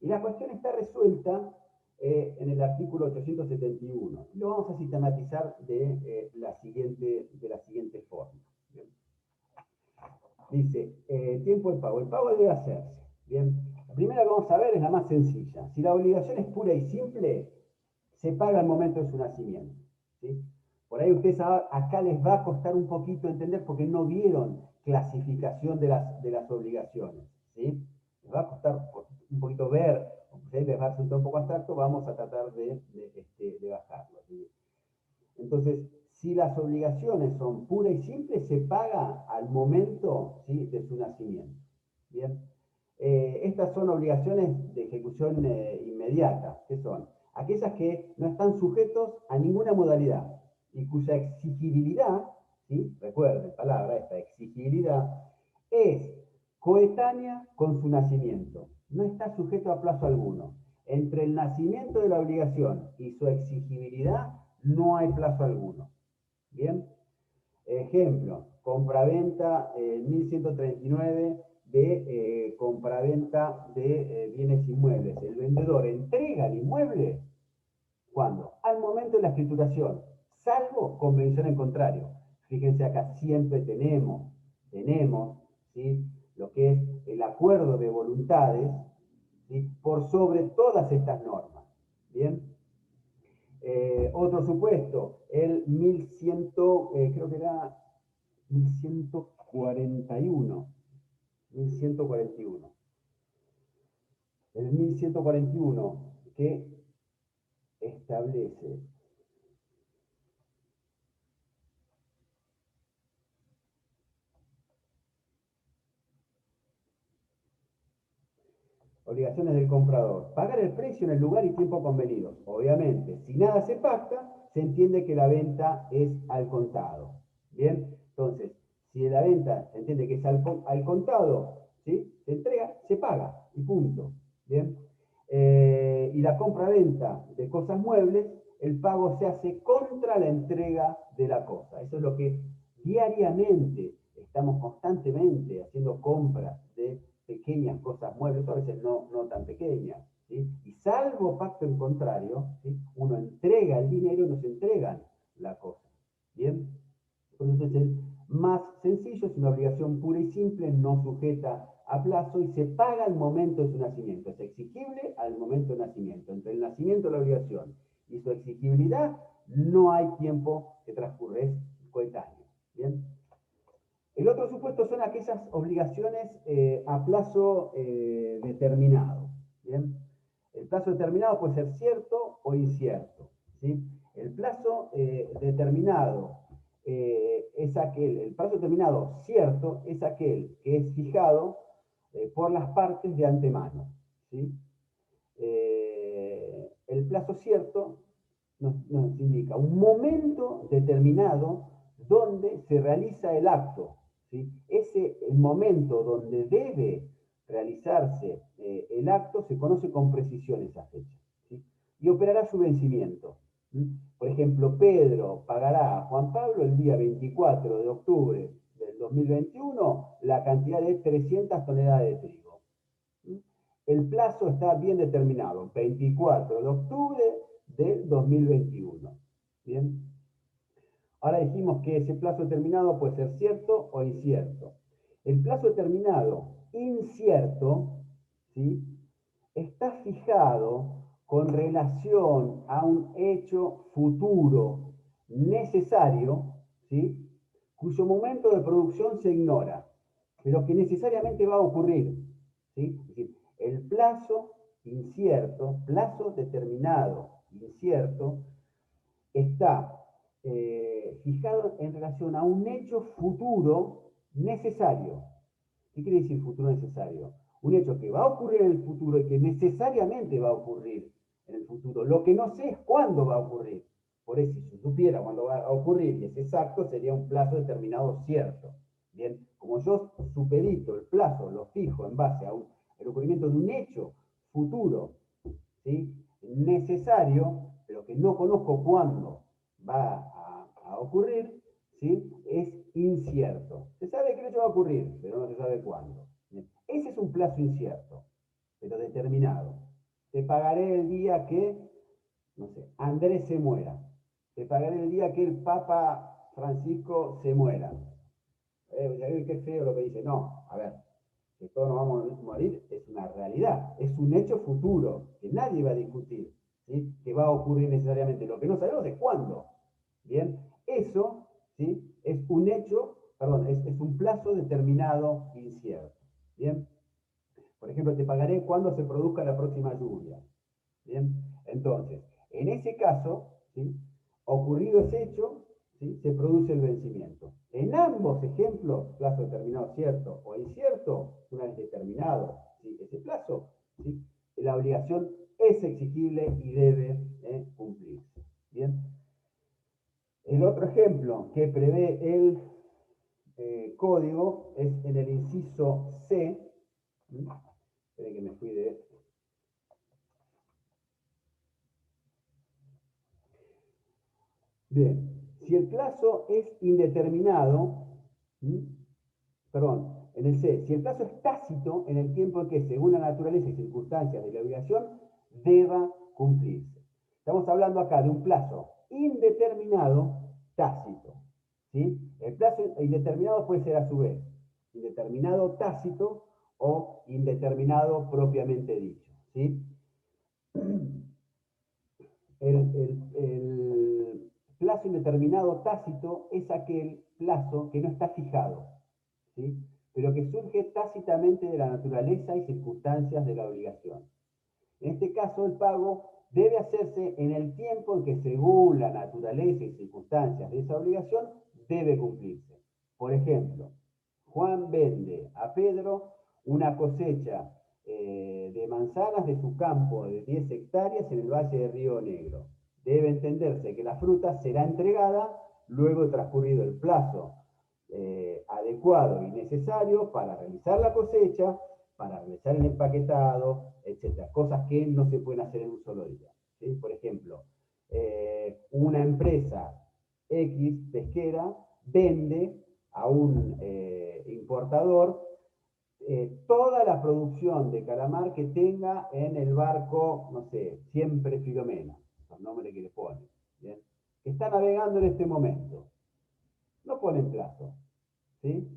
Y la cuestión está resuelta en el artículo 871. Lo vamos a sistematizar de la siguiente forma. ¿Bien? Dice, tiempo de pago. El pago debe hacerse. Bien. La primera que vamos a ver es la más sencilla. Si la obligación es pura y simple, se paga al momento de su nacimiento, ¿sí? Por ahí ustedes acá les va a costar un poquito entender porque no vieron clasificación de las obligaciones, ¿sí? Les va a costar un poquito ver, les va a resultar un poco abstracto, vamos a tratar de bajarlo, ¿sí? Entonces, si las obligaciones son puras y simples, se paga al momento, ¿sí?, de su nacimiento. Bien. Estas son obligaciones de ejecución inmediata, que son aquellas que no están sujetos a ninguna modalidad y cuya exigibilidad, ¿sí?, recuerden, palabra esta, exigibilidad, es coetánea con su nacimiento, no está sujeto a plazo alguno. Entre el nacimiento de la obligación y su exigibilidad no hay plazo alguno. Bien, ejemplo, compraventa 1139 de compraventa de bienes inmuebles. El vendedor entrega el inmueble, ¿cuándo? Al momento de la escrituración, salvo convención en contrario. Fíjense acá, siempre tenemos, ¿sí?, lo que es el acuerdo de voluntades, ¿sí?, por sobre todas estas normas. Bien. Otro supuesto, el 1100, creo que era 1141. 1141. El 1141 que establece obligaciones del comprador. Pagar el precio en el lugar y tiempo convenidos. Obviamente, si nada se pacta, se entiende que la venta es al contado. Bien, entonces, si la venta se entiende que es al contado, ¿sí?, se entrega, se paga y punto. Bien. Y la compra-venta de cosas muebles, el pago se hace contra la entrega de la cosa. Eso es lo que diariamente estamos constantemente haciendo compras de pequeñas cosas muebles, a veces no tan pequeñas, ¿sí? Y salvo pacto en contrario, ¿sí?, uno entrega el dinero y nos entregan la cosa. ¿Bien? Entonces el más sencillo es una obligación pura y simple, no sujeta a plazo y se paga al momento de su nacimiento. Es exigible al momento de nacimiento. Entre el nacimiento de la obligación y su exigibilidad no hay tiempo que transcurre, es coetáneo. ¿Bien? El otro supuesto son aquellas obligaciones a plazo determinado. ¿Bien? El plazo determinado puede ser cierto o incierto. ¿Sí? El plazo determinado es aquel, el plazo determinado cierto es aquel que es fijado por las partes de antemano. ¿Sí? El plazo cierto nos indica un momento determinado donde se realiza el acto. ¿Sí? El momento donde debe realizarse el acto se conoce con precisión esa fecha. ¿Sí? Y operará su vencimiento. ¿Sí? Por ejemplo, Pedro pagará a Juan Pablo el día 24 de octubre del 2021 la cantidad de 300 toneladas de trigo. ¿Sí? El plazo está bien determinado, 24 de octubre del 2021. ¿Bien? Ahora dijimos que ese plazo determinado puede ser cierto o incierto. El plazo determinado incierto, ¿sí?, está fijado con relación a un hecho futuro necesario, ¿sí?, cuyo momento de producción se ignora, pero que necesariamente va a ocurrir. ¿Sí? Es decir, el plazo incierto, plazo determinado incierto, está fijado en relación a un hecho futuro necesario. ¿Qué quiere decir futuro necesario? Un hecho que va a ocurrir en el futuro y que necesariamente va a ocurrir en el futuro. Lo que no sé es cuándo va a ocurrir. Por eso, si supiera cuándo va a ocurrir y es exacto, sería un plazo determinado cierto. Bien, como yo supedito el plazo, lo fijo en base a el ocurrimiento de un hecho futuro, ¿sí?, necesario, pero que no conozco cuándo va a ocurrir, ¿sí?, es incierto. Se sabe que el hecho va a ocurrir, pero no se sabe cuándo. Bien. Ese es un plazo incierto, pero determinado. Te pagaré el día que, no sé, Andrés se muera. Te pagaré el día que el Papa Francisco se muera. Qué feo lo que dice. No, a ver, que todos nos vamos a morir es una realidad, es un hecho futuro que nadie va a discutir, ¿sí?, que va a ocurrir necesariamente. Lo que no sabemos es cuándo. Bien, eso, ¿sí?, es un hecho, perdón, es un plazo determinado incierto. Bien, por ejemplo, te pagaré cuando se produzca la próxima lluvia. Bien, entonces, en ese caso, ¿sí?, ocurrido ese hecho, ¿sí?, se produce el vencimiento. En ambos ejemplos, plazo determinado cierto o incierto, una vez determinado, ¿sí?, ese plazo, ¿sí?, la obligación es exigible y debe cumplirse. Bien. El otro ejemplo que prevé el código es en el inciso C. Esperen que me fui de Bien, si el plazo es indeterminado, perdón, en el C, si el plazo es tácito en el tiempo en que, según la naturaleza y circunstancias de la obligación, deba cumplirse. Estamos hablando acá de un plazo indeterminado tácito. ¿Sí? El plazo indeterminado puede ser a su vez indeterminado tácito o indeterminado propiamente dicho. ¿Sí? El plazo indeterminado tácito es aquel plazo que no está fijado, ¿sí? Pero que surge tácitamente de la naturaleza y circunstancias de la obligación. En este caso, el pago debe hacerse en el tiempo en que, según la naturaleza y circunstancias de esa obligación, debe cumplirse. Por ejemplo, Juan vende a Pedro una cosecha de manzanas de su campo de 10 hectáreas en el Valle de Río Negro. Debe entenderse que la fruta será entregada luego de transcurrido el plazo adecuado y necesario para realizar la cosecha, para realizar el empaquetado, etc. Cosas que no se pueden hacer en un solo día. ¿Sí? Por ejemplo, una empresa X pesquera vende a un importador toda la producción de calamar que tenga en el barco, no sé, Siempre Filomena, el nombre que le ponen, ¿bien? Que está navegando en este momento. No ponen plazo, ¿sí?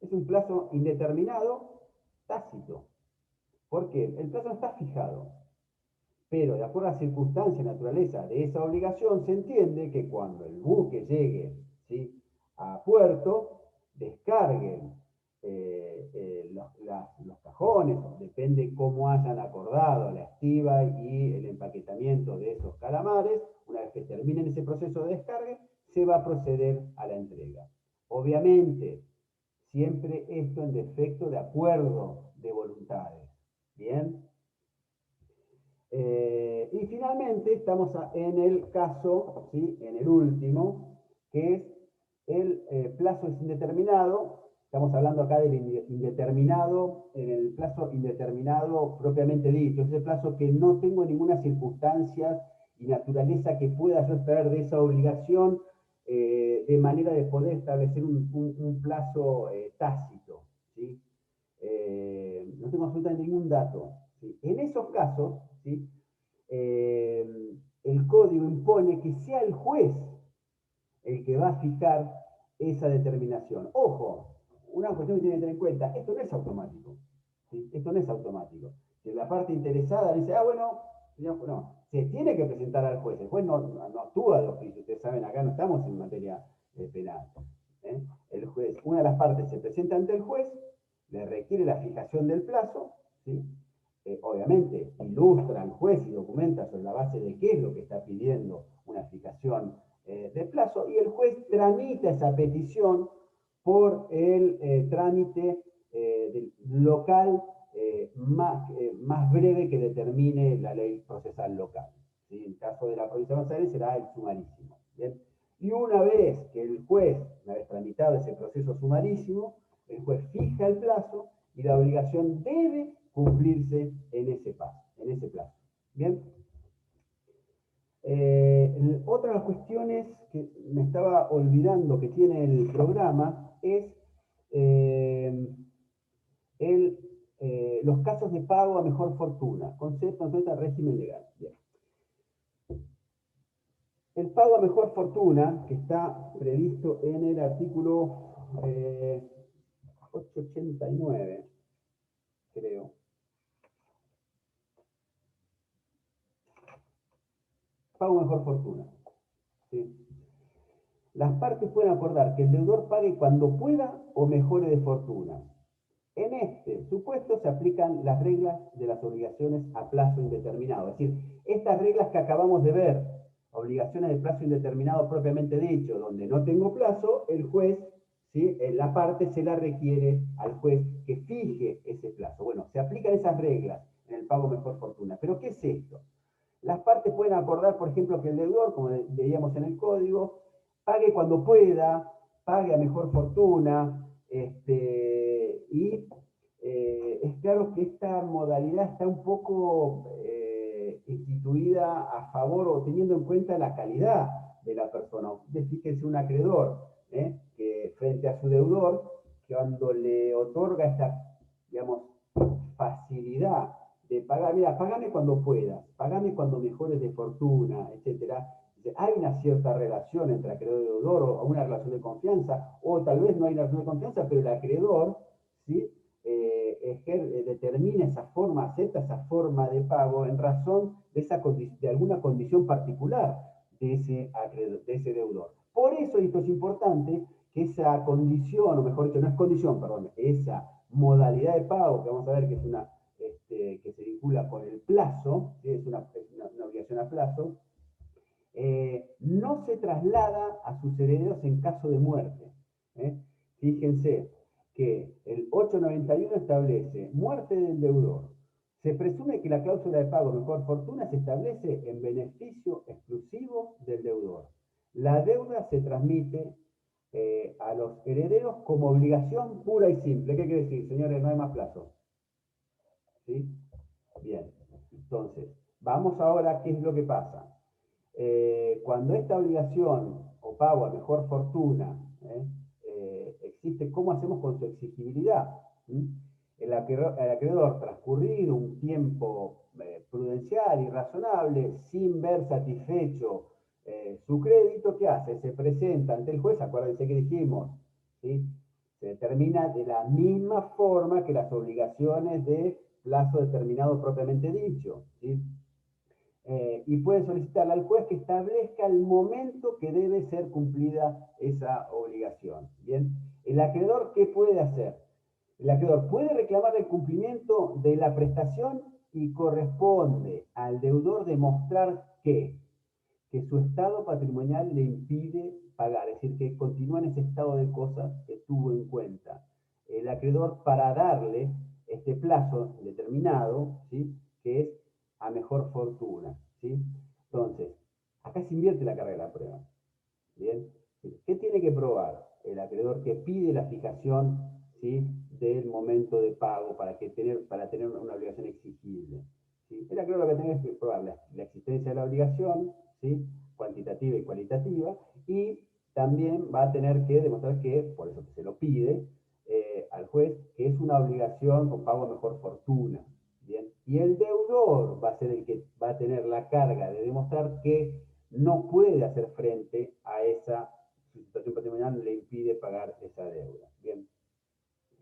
Es un plazo indeterminado, tácito. ¿Por qué? El plazo no está fijado, pero de acuerdo a las circunstancias y naturaleza de esa obligación, se entiende que cuando el buque llegue, ¿sí?, a puerto, descarguen los cajones, depende cómo hayan acordado la estiba y el empaquetamiento de esos calamares. Una vez que terminen ese proceso de descarga, se va a proceder a la entrega. Obviamente, siempre esto en defecto de acuerdo de voluntades. ¿Bien? Y finalmente estamos en el caso, ¿sí?, en el último, que es el plazo es indeterminado. Estamos hablando acá del indeterminado, en el plazo indeterminado propiamente dicho. Es el plazo que no tengo ninguna circunstancia y naturaleza que pueda yo esperar de esa obligación, de manera de poder establecer un plazo tácito, ¿sí? No tengo absolutamente ningún dato, ¿sí? En esos casos, ¿sí?, el código impone que sea el juez el que va a fijar esa determinación. Ojo, una cuestión que tienen que tener en cuenta, esto no es automático, ¿sí? Esto no es automático. Si la parte interesada dice, bueno, no, se tiene que presentar al juez. El juez no actúa de oficio. Ustedes saben, acá no estamos en materia penal. El juez, una de las partes se presenta ante el juez, le requiere la fijación del plazo, ¿sí? Obviamente ilustra al juez y documenta sobre la base de qué es lo que está pidiendo una fijación de plazo, y el juez tramita esa petición por el trámite del local más breve que determine la ley procesal local. ¿Sí? En el caso de la provincia de Buenos Aires será el sumarísimo. ¿Bien? Y una vez que el juez, una vez tramitado ese proceso sumarísimo, el juez fija el plazo y la obligación debe cumplirse en ese plazo. ¿Bien? Otra de las cuestiones que me estaba olvidando que tiene el programa es los casos de pago a mejor fortuna, concepto de régimen legal. Bien. El pago a mejor fortuna, que está previsto en el artículo 889, creo. Pago mejor fortuna. ¿Sí? Las partes pueden acordar que el deudor pague cuando pueda o mejore de fortuna. En este supuesto se aplican las reglas de las obligaciones a plazo indeterminado. Es decir, estas reglas que acabamos de ver, obligaciones de plazo indeterminado propiamente dicho, donde no tengo plazo, el juez, ¿sí?, en la parte se la requiere al juez que fije ese plazo. Bueno, se aplican esas reglas en el pago mejor fortuna. ¿Pero qué es esto? Las partes pueden acordar, por ejemplo, que el deudor, como veíamos en el código, pague cuando pueda, pague a mejor fortuna, y es claro que esta modalidad está un poco instituida a favor o teniendo en cuenta la calidad de la persona. Fíjense un acreedor, que frente a su deudor, cuando le otorga esta, digamos, facilidad de pagar, mira, pagame cuando puedas, pagame cuando mejores de fortuna, etcétera. Hay una cierta relación entre acreedor y deudor, o una relación de confianza, o tal vez no hay una relación de confianza, pero el acreedor, ¿sí? Determina esa forma, acepta esa forma de pago en razón de alguna condición particular de ese deudor. Por eso, esto es importante, que esa condición, o mejor dicho, no es condición, perdón, esa modalidad de pago, que vamos a ver que es una, que se vincula con el plazo, ¿sí? Es una obligación a plazo, no se traslada a sus herederos en caso de muerte. Fíjense que el 891 establece muerte del deudor. Se presume que la cláusula de pago mejor fortuna se establece en beneficio exclusivo del deudor. La deuda se transmite a los herederos como obligación pura y simple. ¿Qué quiere decir, señores? No hay más plazo. ¿Sí? Bien. Entonces, vamos ahora a qué es lo que pasa. Cuando esta obligación o pago a mejor fortuna existe, ¿cómo hacemos con su exigibilidad? El acreedor, transcurrido un tiempo prudencial y razonable, sin ver satisfecho su crédito, ¿qué hace? Se presenta ante el juez, acuérdense que dijimos, ¿sí? Se determina de la misma forma que las obligaciones de plazo determinado propiamente dicho, ¿sí? Y puede solicitarle al juez que establezca el momento que debe ser cumplida esa obligación. Bien, el acreedor, ¿qué puede hacer? El acreedor puede reclamar el cumplimiento de la prestación y corresponde al deudor demostrar que su estado patrimonial le impide pagar, es decir, que continúa en ese estado de cosas que tuvo en cuenta. El acreedor, para darle este plazo determinado, ¿sí? Que es a mejor fortuna, ¿sí? Entonces, acá se invierte la carga de la prueba. ¿Bien? ¿Qué tiene que probar el acreedor que pide la fijación, ¿sí? Del momento de pago para tener una obligación exigible? ¿Sí? El acreedor lo que tiene que probar la existencia de la obligación, ¿sí? Cuantitativa y cualitativa, y también va a tener que demostrar que, por eso que se lo pide al juez, que es una obligación con pago a mejor fortuna. Bien, y el deudor va a ser el que va a tener la carga de demostrar que no puede hacer frente a esa situación patrimonial, le impide pagar esa deuda. Bien,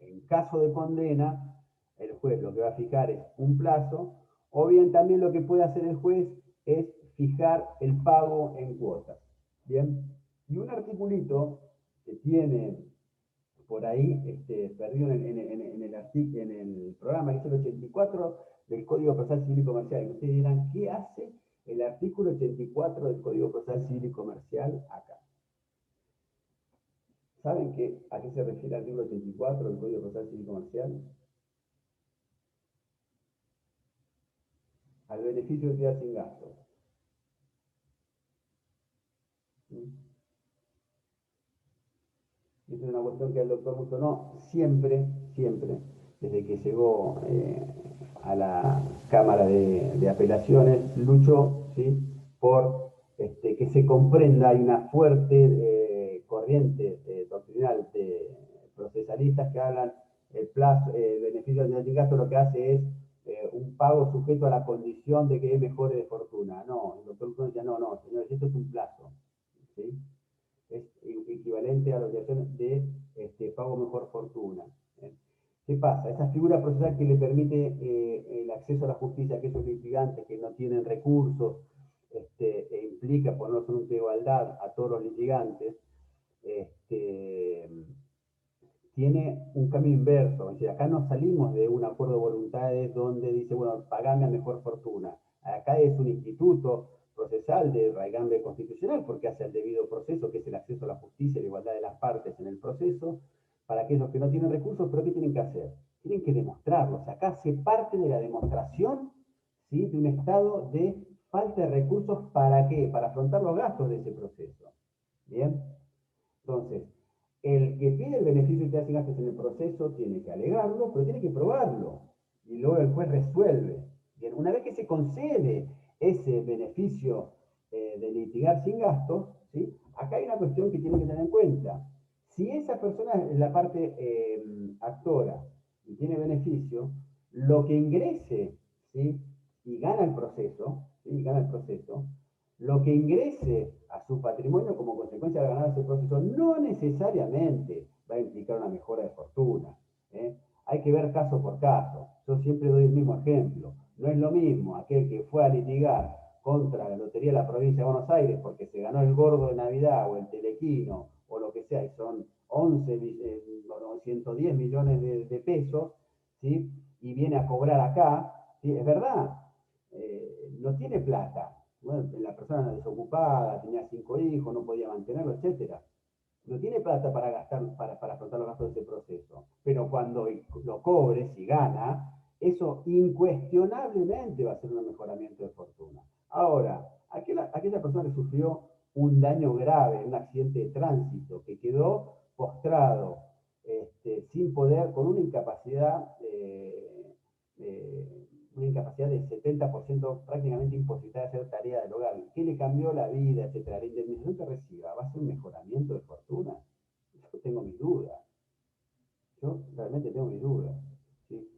en caso de condena, el juez lo que va a fijar es un plazo, o bien también lo que puede hacer el juez es fijar el pago en cuotas. Bien, y un articulito que tiene por ahí, perdido en el programa, que es el 84 del Código Procesal Civil y Comercial. Y ustedes dirán, ¿qué hace el artículo 84 del Código Procesal Civil y Comercial acá? ¿Saben a qué se refiere el artículo 84 del Código Procesal Civil y Comercial? Al beneficio de utilidad sin gasto. Esta es una cuestión que el doctor Mutonó siempre, desde que llegó a la Cámara de Apelaciones, luchó, ¿sí? Por que se comprenda. Hay una fuerte corriente doctrinal de procesalistas que hablan el beneficio de gasto, lo que hace es un pago sujeto a la condición de que es mejore de fortuna. No, el doctor Mutonó decía, no, señores, esto es un plazo, ¿sí? Es equivalente a la obligación de pago mejor fortuna. ¿Qué pasa? Esa figura procesal que le permite el acceso a la justicia a aquellos litigantes que no tienen recursos, e implica ponernos en una igualdad a todos los litigantes, tiene un cambio inverso. Es decir, acá no salimos de un acuerdo de voluntades donde dice, bueno, pagame a mejor fortuna. Acá es un instituto procesal de raigambre constitucional, porque hace el debido proceso, que es el acceso a la justicia y la igualdad de las partes en el proceso, para aquellos que no tienen recursos. Pero ¿qué tienen que hacer? Tienen que demostrarlo. O sea, acá se parte de la demostración, ¿sí? De un estado de falta de recursos. ¿Para qué? Para afrontar los gastos de ese proceso. ¿Bien? Entonces, el que pide el beneficio de utilidad sin gastos en el proceso tiene que alegarlo, pero tiene que probarlo. Y luego el juez resuelve. Bien, una vez que se concede ese beneficio de litigar sin gastos, ¿sí? Acá hay una cuestión que tienen que tener en cuenta. Si esa persona es la parte actora y tiene beneficio, lo que ingrese, ¿sí? Y gana el proceso, ¿sí? Y gana el proceso, lo que ingrese a su patrimonio como consecuencia de ganar ese proceso no necesariamente va a implicar una mejora de fortuna. ¿Eh? Hay que ver caso por caso. Yo siempre doy el mismo ejemplo. No es lo mismo aquel que fue a litigar contra la Lotería de la Provincia de Buenos Aires porque se ganó el gordo de Navidad o el telequino o lo que sea, y son 110 millones de pesos, ¿sí? Y viene a cobrar acá, ¿sí? Es verdad, no tiene plata. Bueno, la persona desocupada, tenía 5 hijos, no podía mantenerlo, etc. No tiene plata para gastar, para afrontar los gastos de ese proceso. Pero cuando lo cobre, si gana, eso incuestionablemente va a ser un mejoramiento de fortuna. Ahora, aquella persona que sufrió un daño grave, un accidente de tránsito, que quedó postrado, sin poder, con una incapacidad de 70% prácticamente imposibilidad de hacer tarea del hogar, que le cambió la vida, etcétera. La indemnización que reciba va a ser un mejoramiento de fortuna. Yo tengo mis dudas. Yo realmente tengo mis dudas. ¿Sí?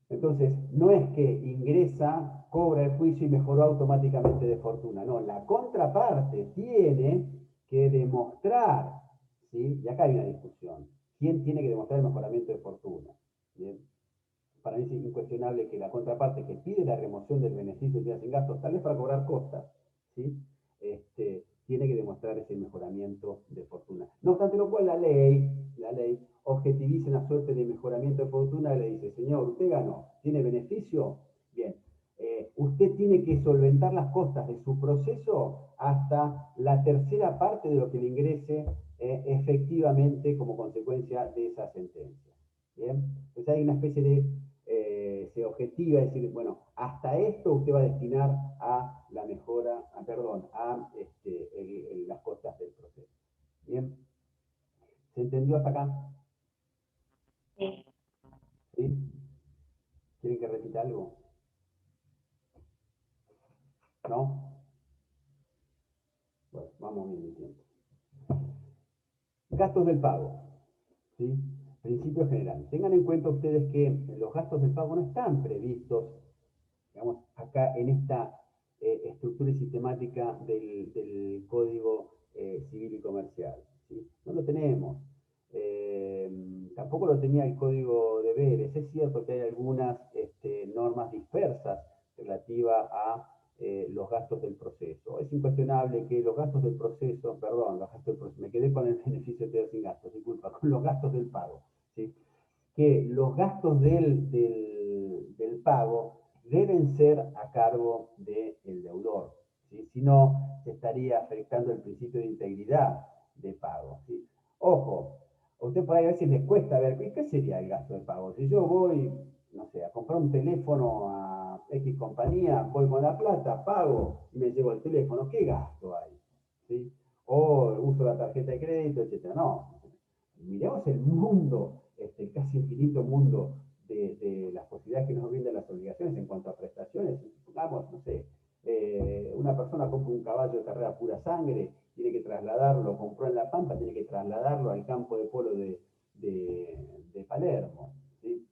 Entonces, no es que ingresa, cobra el juicio y mejoró automáticamente de fortuna. No, la contraparte tiene que demostrar, ¿sí? Y acá hay una discusión. ¿Quién tiene que demostrar el mejoramiento de fortuna? ¿Bien? Para mí es incuestionable que la contraparte que pide la remoción del beneficio de sin gastos, tal vez para cobrar costas, ¿sí? Tiene que demostrar ese mejoramiento de fortuna. No obstante lo cual, la ley objetiviza una suerte de mejoramiento de fortuna y le dice, señor, usted ganó, ¿tiene beneficio? Bien. Usted tiene que solventar las costas de su proceso hasta la tercera parte de lo que le ingrese efectivamente como consecuencia de esa sentencia. ¿Bien? Entonces hay una especie de se objetiva, es decir, bueno, hasta esto usted va a destinar a la mejora, a las costas del proceso. ¿Bien? ¿Se entendió hasta acá? Sí. ¿Sí? ¿Quieren que repita algo? ¿No? Bueno, vamos bien el tiempo. Gastos del pago. ¿Sí? Principio general. Tengan en cuenta ustedes que los gastos del pago no están previstos, digamos, acá en esta estructura y sistemática del Código Civil y Comercial. ¿Sí? No lo tenemos. Tampoco lo tenía el Código de Vélez. Es cierto que hay algunas normas dispersas relativas a los gastos del proceso. Es incuestionable que los gastos del proceso, perdón, los gastos del proceso, me quedé con el beneficio de sin gastos, disculpa, con los gastos del pago. ¿Sí? Que los gastos del pago deben ser a cargo del deudor, ¿sí? Si no, se estaría afectando el principio de integridad de pago, ¿sí? Ojo, a usted por ahí a veces les cuesta ver qué sería el gasto de pago. Si yo voy, no sé, a comprar un teléfono a X compañía, voy con la plata, pago y me llevo el teléfono, ¿qué gasto hay? ¿Sí? O uso la tarjeta de crédito, etc. No, miremos el mundo, el casi infinito mundo de las posibilidades que nos brindan las obligaciones en cuanto a prestaciones. Supongamos, no sé, una persona compra un caballo de carrera pura sangre, tiene que trasladarlo, compró en La Pampa, tiene que trasladarlo al campo de polo de Palermo. ¿Sí?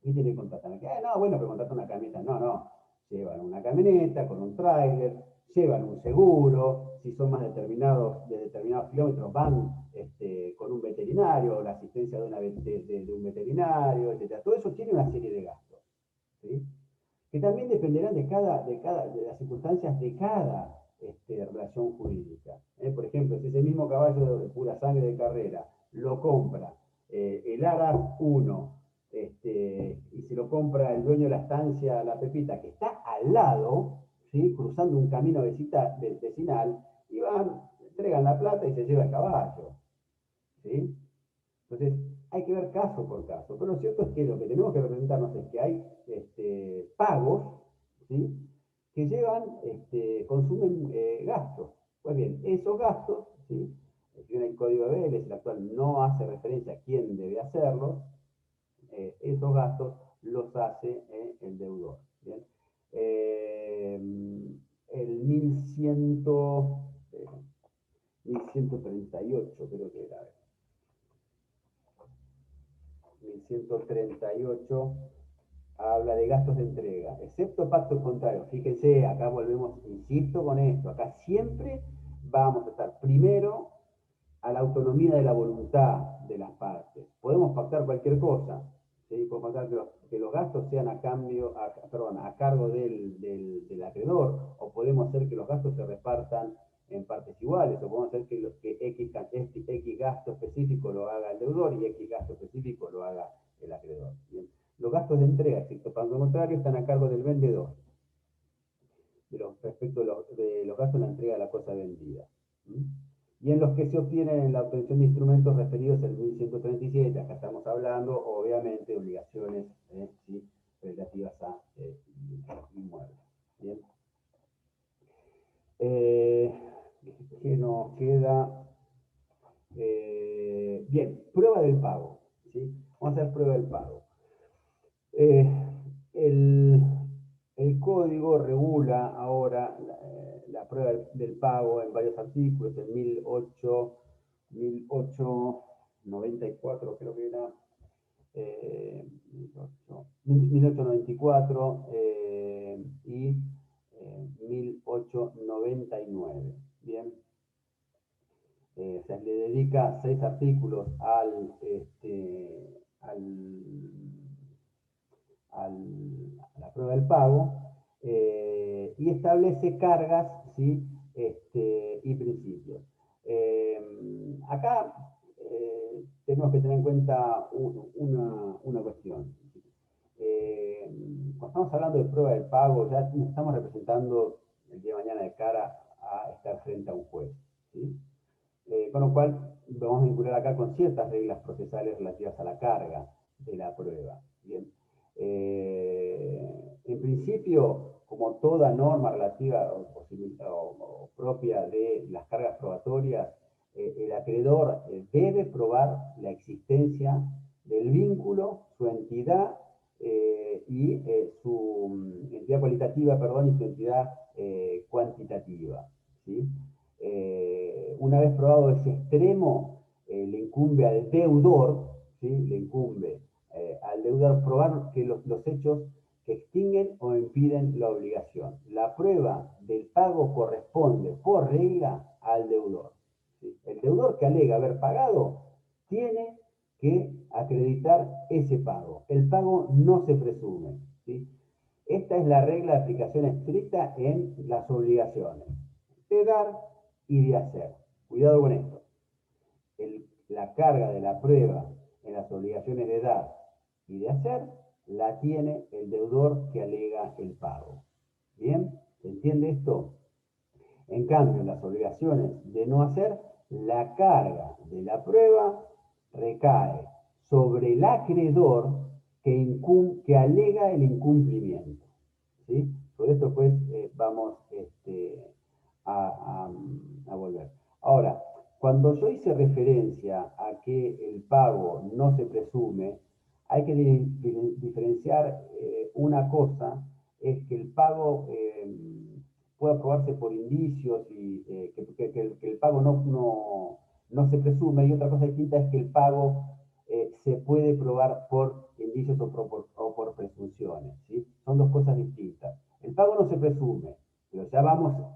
¿Qué tiene que contratar? No, bueno, pero contrata una camioneta. No. Llevan una camioneta con un tráiler, llevan un seguro, si son más de determinados kilómetros, van con un veterinario, la asistencia de un veterinario, etc. Todo eso tiene una serie de gastos, ¿sí? Que también dependerán de las circunstancias de cada relación jurídica. Por ejemplo, si ese mismo caballo de pura sangre de carrera lo compra el ARAS 1, y se lo compra el dueño de la estancia La Pepita, que está al lado, ¿sí? Cruzando un camino vecinal, y van, entregan la plata y se lleva el caballo. ¿Sí? Entonces, hay que ver caso por caso. Pero lo cierto es que lo que tenemos que presentarnos es que hay pagos, ¿sí? Que consumen gastos. Pues bien, esos gastos, ¿sí? En el Código de Vélez, el actual no hace referencia a quién debe hacerlos, esos gastos los hace el deudor. ¿Bien? el 1138, creo que era. 1138 habla de gastos de entrega, excepto pactos contrarios. Fíjense, acá volvemos, insisto con esto, acá siempre vamos a estar primero a la autonomía de la voluntad de las partes. Podemos pactar cualquier cosa, ¿sí? Podemos pactar que los gastos sean a cargo del acreedor, o podemos hacer que los gastos se repartan en partes iguales, o podemos hacer que X gasto específico lo haga el deudor y X gasto específico lo haga el acreedor. ¿Bien? Los gastos de entrega, excepto para lo contrario, están a cargo del vendedor, respecto de los gastos de la entrega de la cosa vendida. Y en los que se obtienen en la obtención de instrumentos referidos al 1137, acá estamos hablando, obviamente, de obligaciones ¿sí? relativas a inmuebles. ¿Bien? ¿Qué nos queda? Bien, prueba del pago. ¿Sí? Vamos a hacer prueba del pago. El código regula ahora la prueba del pago en varios artículos, en 1894 creo que era, 1894 y 1899. Bien. Se le dedica 6 artículos a la prueba del pago y establece cargas, ¿sí? Y principios. Acá tenemos que tener en cuenta una cuestión. Cuando estamos hablando de prueba del pago, ya nos estamos representando el día de mañana de cara a estar frente a un juez, ¿sí? Con lo cual vamos a vincular acá con ciertas reglas procesales relativas a la carga de la prueba. Bien. En principio, como toda norma relativa o propia de las cargas probatorias, el acreedor debe probar la existencia del vínculo, su entidad y su entidad cualitativa, perdón, y su entidad cuantitativa, ¿sí? Una vez probado ese extremo, le incumbe al deudor, ¿sí? Le incumbe al deudor probar que los hechos que extinguen o impiden la obligación. La prueba del pago corresponde por regla al deudor, ¿sí? El deudor que alega haber pagado tiene que acreditar ese pago. El pago no se presume, ¿sí? Esta es la regla de aplicación estricta en las obligaciones de dar y de hacer. Cuidado con esto. La carga de la prueba en las obligaciones de dar y de hacer la tiene el deudor que alega el pago. ¿Bien? ¿Se entiende esto? En cambio, en las obligaciones de no hacer, la carga de la prueba recae sobre el acreedor que alega el incumplimiento. ¿Sí? Por esto, pues, vamos a volver. Ahora, cuando yo hice referencia a que el pago no se presume, hay que diferenciar una cosa, es que el pago puede aprobarse por indicios y que el pago no se presume, y otra cosa distinta es que el pago se puede probar por indicios o por presunciones, ¿sí? Son dos cosas distintas. El pago no se presume, pero ya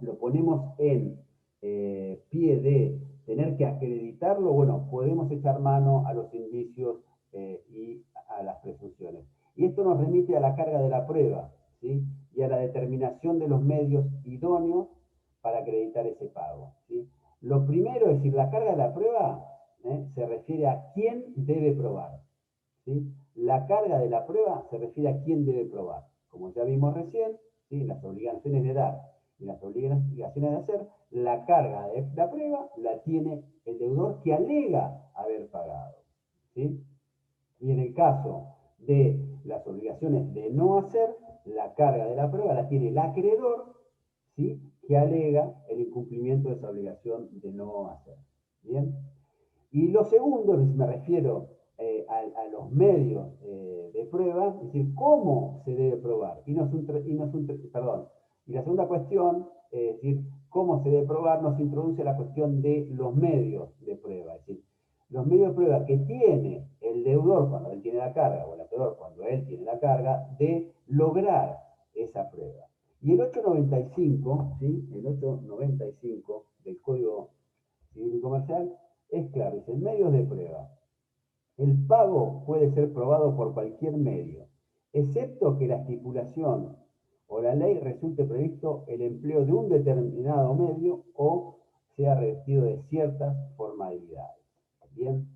lo ponemos en pie de tener que acreditarlo. Bueno, podemos echar mano a los indicios y a las presunciones. Y esto nos remite a la carga de la prueba, ¿sí? Y a la determinación de los medios idóneos para acreditar ese pago, ¿sí? Lo primero, es decir, la carga de la prueba se refiere a quién debe probar, ¿sí? La carga de la prueba se refiere a quién debe probar. Como ya vimos recién, ¿sí? Las obligaciones de dar y las obligaciones de hacer, la carga de la prueba la tiene el deudor que alega haber pagado, ¿sí? Y en el caso de las obligaciones de no hacer, la carga de la prueba la tiene el acreedor, ¿sí? Que alega el incumplimiento de esa obligación de no hacer. ¿Bien? Y lo segundo, me refiero a los medios de prueba, es decir, cómo se debe probar. Y la segunda cuestión es decir, cómo se debe probar, nos introduce la cuestión de los medios de prueba. Es decir, los medios de prueba que tiene el deudor cuando él tiene la carga, o el acreedor cuando él tiene la carga, de lograr esa prueba. Y el 895, ¿sí? El 895 del Código Civil y Comercial es claro, dice, medios de prueba. El pago puede ser probado por cualquier medio, excepto que la estipulación o la ley resulte previsto el empleo de un determinado medio o sea revestido de ciertas formalidades. Bien.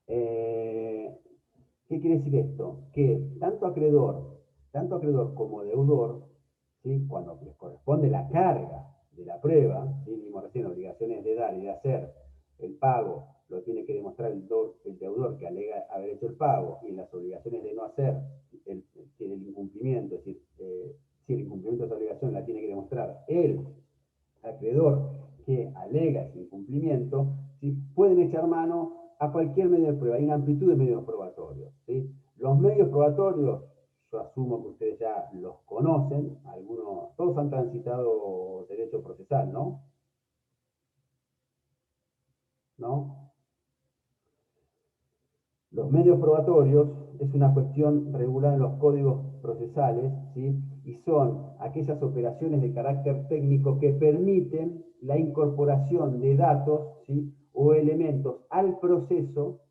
¿Qué quiere decir esto? Que tanto acreedor como deudor, ¿sí? Cuando les corresponde la carga de la prueba, ¿sí? Vimos recién obligaciones de dar y de hacer, el pago lo tiene que demostrar el deudor que alega haber hecho el pago, y en las obligaciones de no hacer, el incumplimiento, es decir, si el incumplimiento de esa obligación la tiene que demostrar el acreedor que alega ese incumplimiento, ¿sí? Pueden echar mano a cualquier medio de prueba. Hay una amplitud de medios probatorios, ¿sí? Los medios probatorios, yo asumo que ustedes ya los conocen, algunos, todos han transitado derecho procesal, ¿no? ¿No? Los medios probatorios es una cuestión regulada en los códigos procesales, ¿sí? Y son aquellas operaciones de carácter técnico que permiten la incorporación de datos, ¿sí? O elementos al proceso,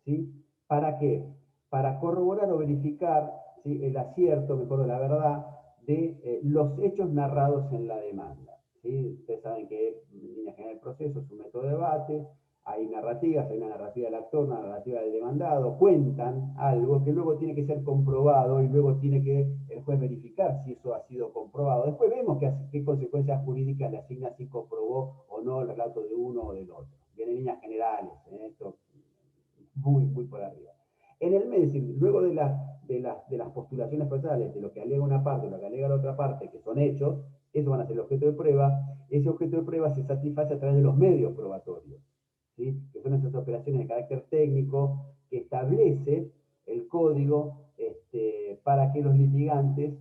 ¿sí? ¿Para qué? Para corroborar o verificar, ¿sí? El acierto, mejor la verdad, de los hechos narrados en la demanda, ¿sí? Ustedes saben que en línea general el proceso es un método de debate, hay narrativas, hay una narrativa del actor, una narrativa del demandado, cuentan algo que luego tiene que ser comprobado y luego tiene que el juez verificar si eso ha sido comprobado. Después vemos qué consecuencias jurídicas le asigna si comprobó o no el relato de uno o del otro. Bien, en líneas generales, esto muy por arriba. En el medio, es decir, luego de las postulaciones procesales, de lo que alega una parte, de lo que alega la otra parte, que son hechos, eso van a ser el objeto de prueba. Ese objeto de prueba se satisface a través de los medios probatorios, ¿sí? Que son esas operaciones de carácter técnico que establece el código para que los litigantes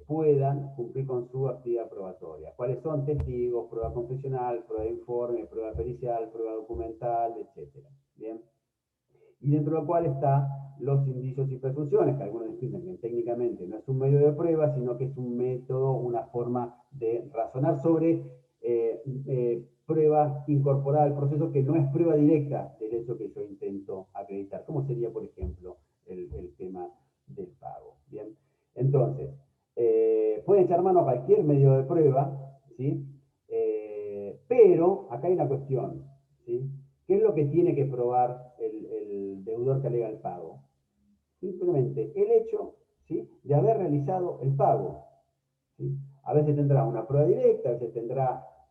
puedan cumplir con su actividad probatoria. ¿Cuáles son? Testigos, prueba confesional, prueba de informe, prueba pericial, prueba documental, etc. Bien. Y dentro de lo cual están los indicios y presunciones, que algunos discuten que técnicamente no es un medio de prueba, sino que es un método, una forma de razonar sobre prueba incorporada al proceso que no es prueba directa del hecho que yo intento acreditar, como sería, por ejemplo, el tema del pago. Bien, entonces, pueden echar mano a cualquier medio de prueba, ¿sí? Pero acá hay una cuestión, ¿sí? ¿Qué es lo que tiene que probar el deudor que alega el pago? Simplemente el hecho, ¿sí? De haber realizado el pago, ¿sí? A veces tendrá una prueba directa, a veces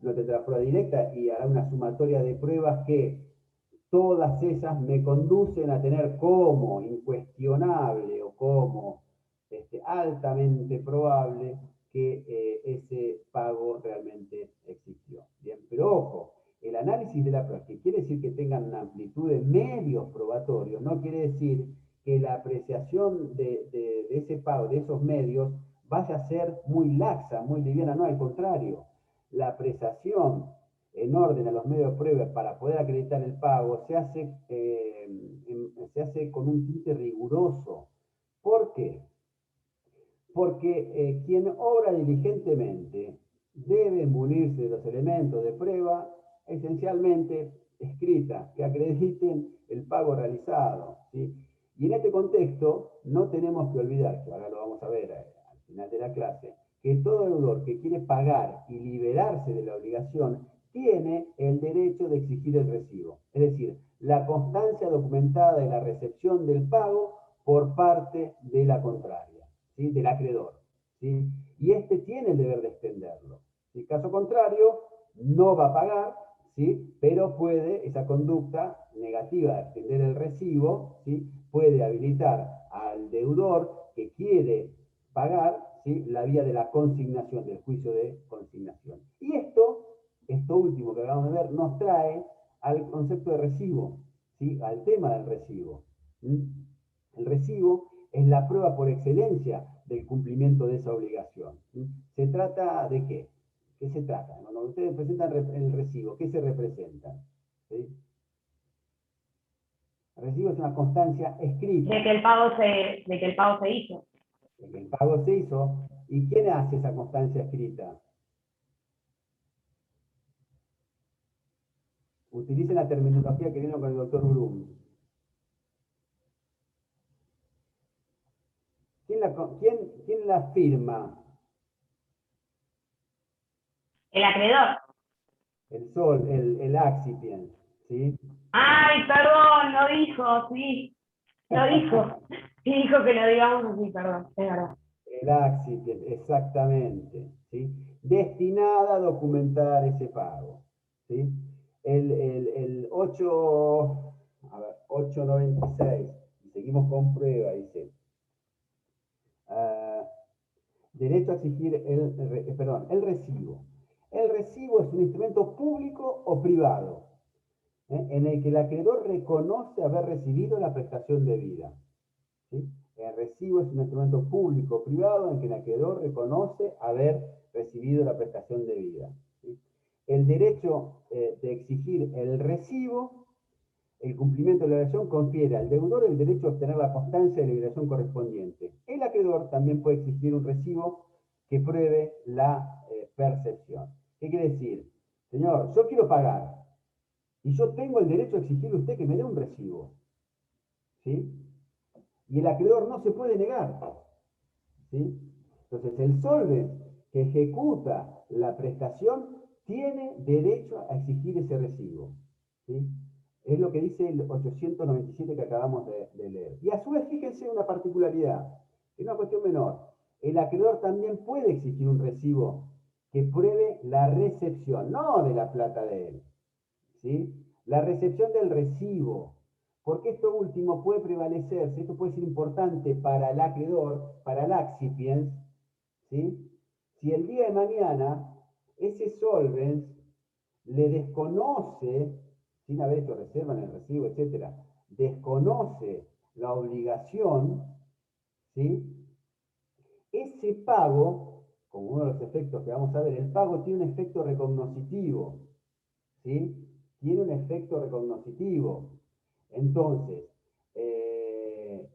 no tendrá prueba directa y hará una sumatoria de pruebas que todas ellas me conducen a tener como incuestionable o como altamente probable que ese pago realmente existió. Bien, pero ojo, el análisis de la prueba, que quiere decir que tengan una amplitud de medios probatorios, no quiere decir que la apreciación de ese pago, de esos medios, vaya a ser muy laxa, muy liviana, no, al contrario. La apreciación en orden a los medios de prueba para poder acreditar el pago se hace con un tinte riguroso. ¿Por qué? Porque quien obra diligentemente debe munirse de los elementos de prueba esencialmente escritas que acrediten el pago realizado, ¿sí? Y en este contexto no tenemos que olvidar, que ahora lo vamos a ver al final de la clase, que todo deudor que quiere pagar y liberarse de la obligación tiene el derecho de exigir el recibo, es decir, la constancia documentada de la recepción del pago por parte de la contraria, ¿sí? Del acreedor, ¿sí? Y este tiene el deber de extenderlo. En caso contrario, no va a pagar, ¿sí? Pero puede, esa conducta negativa de extender el recibo, ¿sí? Puede habilitar al deudor que quiere pagar, ¿sí? La vía de la consignación, del juicio de consignación. Y esto último que acabamos de ver, nos trae al concepto de recibo, ¿sí? Al tema del recibo. El recibo es la prueba por excelencia del cumplimiento de esa obligación. ¿Se trata de qué? ¿Qué se trata? Cuando ustedes presentan el recibo, ¿qué se representa? ¿Sí? El recibo es una constancia escrita De que el pago se hizo. de que el pago se hizo. ¿Y quién hace esa constancia escrita? Utilicen la terminología que vino con el doctor Brum. ¿Quién la firma? El acreedor. El accipient, ¿sí? Ay, perdón, lo dijo, sí. Lo dijo. Sí, dijo que lo digamos así, perdón, es verdad. El accipient, exactamente, ¿sí? Destinada a documentar ese pago, ¿sí? El 896, y seguimos con prueba, dice, derecho a exigir el recibo. El recibo es un instrumento público o privado, en el que el acreedor reconoce haber recibido la prestación debida. ¿Sí? El recibo es un instrumento público o privado en que el acreedor reconoce haber recibido la prestación debida. ¿Sí? El derecho de exigir el recibo, el cumplimiento de la obligación, confiere al deudor el derecho a obtener la constancia de la obligación correspondiente. El acreedor también puede exigir un recibo que pruebe la percepción. ¿Qué quiere decir? Señor, yo quiero pagar y yo tengo el derecho a exigirle a usted que me dé un recibo. ¿Sí? Y el acreedor no se puede negar. ¿Sí? Entonces, el solvent que ejecuta la prestación tiene derecho a exigir ese recibo. ¿Sí? Es lo que dice el 897 que acabamos de leer. Y a su vez, fíjense una particularidad, es una cuestión menor. El acreedor también puede exigir un recibo que pruebe la recepción, no de la plata de él, ¿sí? La recepción del recibo, porque esto último puede prevalecerse, esto puede ser importante para el acreedor, para el accipient, ¿sí? Si el día de mañana ese solvens le desconoce, sin haber hecho reserva en el recibo, etc., desconoce la obligación, ¿sí? Ese pago, como uno de los efectos que vamos a ver, el pago tiene un efecto recognoscitivo, ¿sí? Tiene un efecto recognoscitivo. Entonces,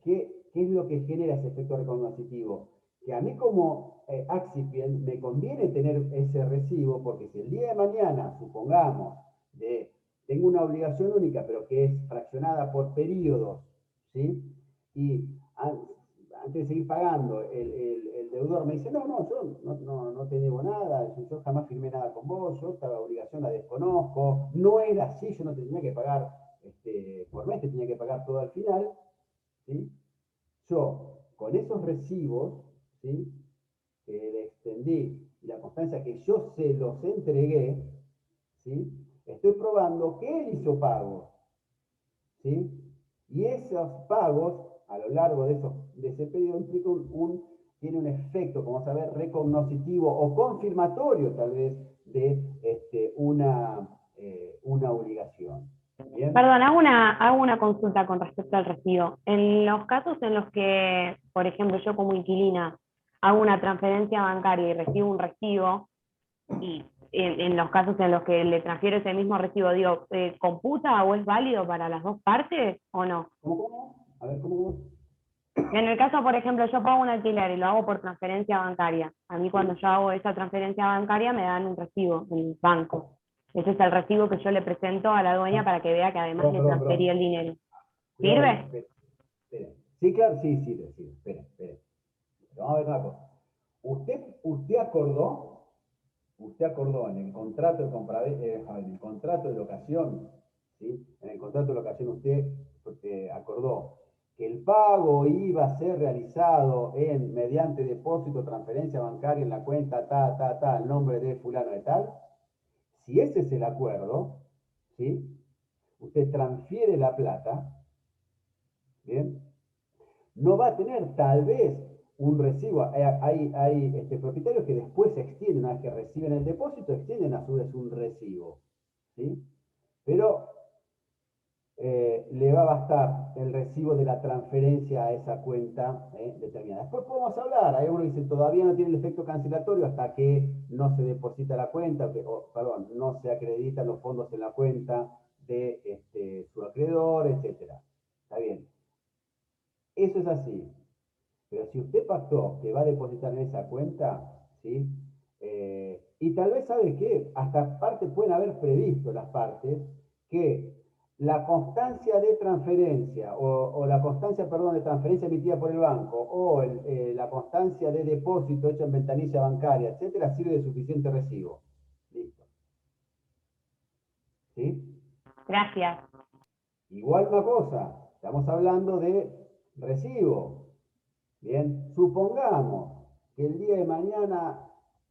¿qué es lo que genera ese efecto recognoscitivo? Que a mí como accipient me conviene tener ese recibo, porque si el día de mañana, supongamos, tengo una obligación única, pero que es fraccionada por periodos, ¿sí? Y antes de seguir pagando, el deudor me dice, no, yo no te debo nada, yo jamás firmé nada con vos, yo esta obligación la desconozco, no era así, yo no te tenía que pagar por mes, te tenía que pagar todo al final, ¿sí? Yo, con esos recibos, ¿sí? Que le extendí y la constancia que yo se los entregué, ¿sí? Estoy probando que él hizo pagos, ¿sí? Y esos pagos, a lo largo de ese periodo, tiene un efecto, como vamos a ver, recognoscitivo o confirmatorio, tal vez, de una obligación. ¿Bien? Perdón, hago una consulta con respecto al recibo. En los casos en los que, por ejemplo, yo como inquilina hago una transferencia bancaria y recibo un recibo, y en los casos en los que le transfiero ese mismo recibo, digo, ¿computa o es válido para las dos partes o no? ¿Cómo? A ver, ¿cómo? En el caso, por ejemplo, yo pago un alquiler y lo hago por transferencia bancaria. A mí cuando yo hago esa transferencia bancaria me dan un recibo en el banco. Ese es el recibo que yo le presento a la dueña para que vea que además le transferí el dinero. ¿Sirve? Espere. Sí, claro, sí, sirve. Espere. Vamos a ver una cosa. Usted acordó en el contrato de en el contrato de locación, ¿sí? En el contrato de locación usted acordó que el pago iba a ser realizado mediante depósito, transferencia bancaria en la cuenta, el nombre de fulano de tal. Si ese es el acuerdo, ¿sí? Usted transfiere la plata, ¿bien? No va a tener tal vez un recibo. Hay propietarios que después se extienden, una vez que reciben el depósito, extienden a su vez un recibo, ¿sí? Pero le va a bastar el recibo de la transferencia a esa cuenta determinada. Después podemos hablar, hay uno que dice todavía no tiene el efecto cancelatorio hasta que no se deposita la cuenta, perdón, no se acreditan los fondos en la cuenta de su acreedor, etc. Está bien. Eso es así. Pero si usted pactó que va a depositar en esa cuenta, ¿sí? Y tal vez sabe que hasta parte pueden haber previsto las partes que la constancia de transferencia o la constancia, perdón, de transferencia emitida por el banco o la constancia de depósito hecha en ventanilla bancaria, etcétera, sirve de suficiente recibo. Listo. ¿Sí? Gracias. Igual una cosa, estamos hablando de recibo. Bien, supongamos que el día de mañana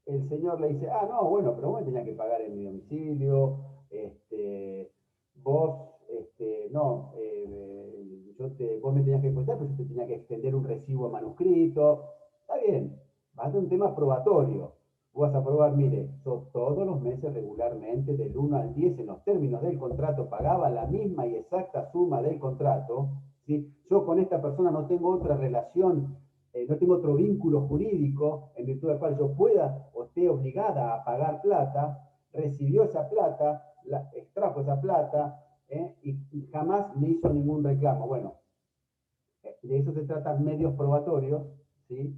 el señor le dice, ah, no, bueno, pero vos me tenías que pagar en mi domicilio, vos, no, vos me tenías que costar, pero yo te tenía que extender un recibo manuscrito. Está bien, va a ser un tema probatorio. Vos vas a probar, mire, yo todos los meses regularmente, del 1 al 10, en los términos del contrato, pagaba la misma y exacta suma del contrato. ¿Sí? Yo con esta persona no tengo otra relación, no tengo otro vínculo jurídico en virtud del cual yo pueda o esté obligada a pagar plata, recibió esa plata, extrajo esa plata y jamás me hizo ningún reclamo. Bueno, de eso se tratan medios probatorios, ¿sí?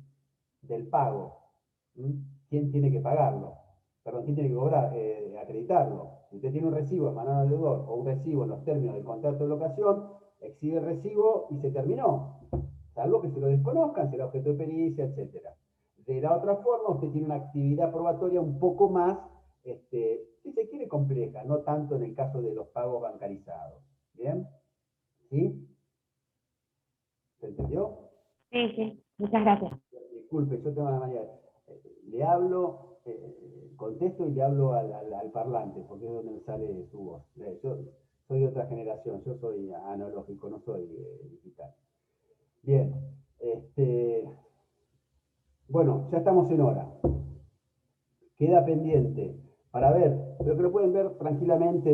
Del pago. ¿Quién tiene que pagarlo? Perdón, ¿quién tiene que cobrar? Acreditarlo. Si usted tiene un recibo emanado al deudor o un recibo en los términos del contrato de locación, exhibe el recibo y se terminó. Salvo que se lo desconozcan, será objeto de pericia, etc. De la otra forma, usted tiene una actividad probatoria un poco más, si se quiere, compleja, no tanto en el caso de los pagos bancarizados. ¿Bien? ¿Sí? ¿Se entendió? Sí, sí. Muchas gracias. Disculpe, yo tengo una manera. Le hablo, contesto y le hablo al parlante, porque es donde me sale su voz. Yo soy de otra generación, yo soy analógico, no soy digital. Bien, bueno, ya estamos en hora. Queda pendiente para ver, pero que lo pueden ver tranquilamente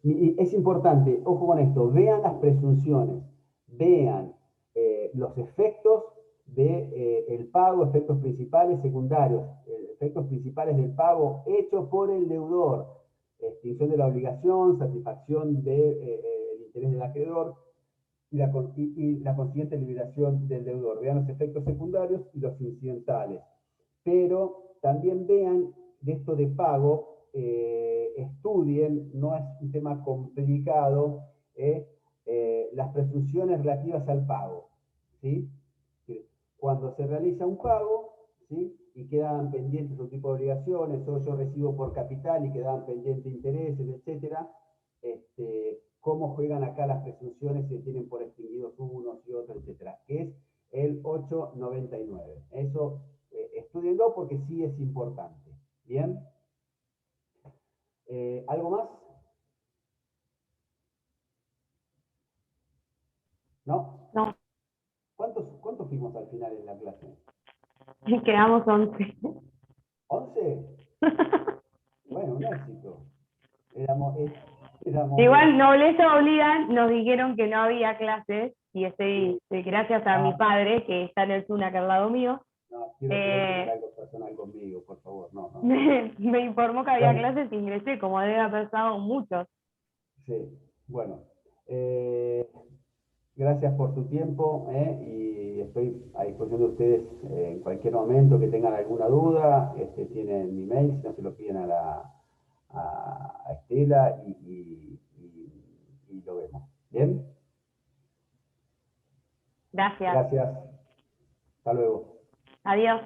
y es importante, ojo con esto, vean las presunciones, vean los efectos del pago, efectos principales, secundarios, efectos principales del pago hecho por el deudor, extinción de la obligación, satisfacción del interés del acreedor, y la consiguiente liberación del deudor. Vean los efectos secundarios y los incidentales. Pero también vean de esto de pago, estudien, no es un tema complicado, las presunciones relativas al pago. ¿Sí? Cuando se realiza un pago, ¿sí? Y quedan pendientes un tipo de obligaciones, o yo recibo por capital y quedan pendientes intereses, etcétera, cómo juegan acá las presunciones, si tienen por extinguidos unos y otros, etcétera, que es el 899. Eso, estudienlo porque sí es importante. ¿Bien? ¿Algo más? ¿No? No, ¿Cuántos fuimos al final en la clase? quedamos 11. ¿11? Bueno, un éxito. Éramos Igual, nobleza obliga, nos dijeron que no había clases, y estoy gracias a mi padre, que está en el SUNA acá al lado mío, No, quiero tener algo personal conmigo, por favor, no. me informó que había Bueno. clases e ingresé, como debe haber pasado muchos. Sí, bueno. Gracias por su tiempo y estoy a disposición de ustedes en cualquier momento que tengan alguna duda. Tienen mi mail, si no se lo piden a Estela y lo vemos. ¿Bien? Gracias. Gracias. Hasta luego. Adiós.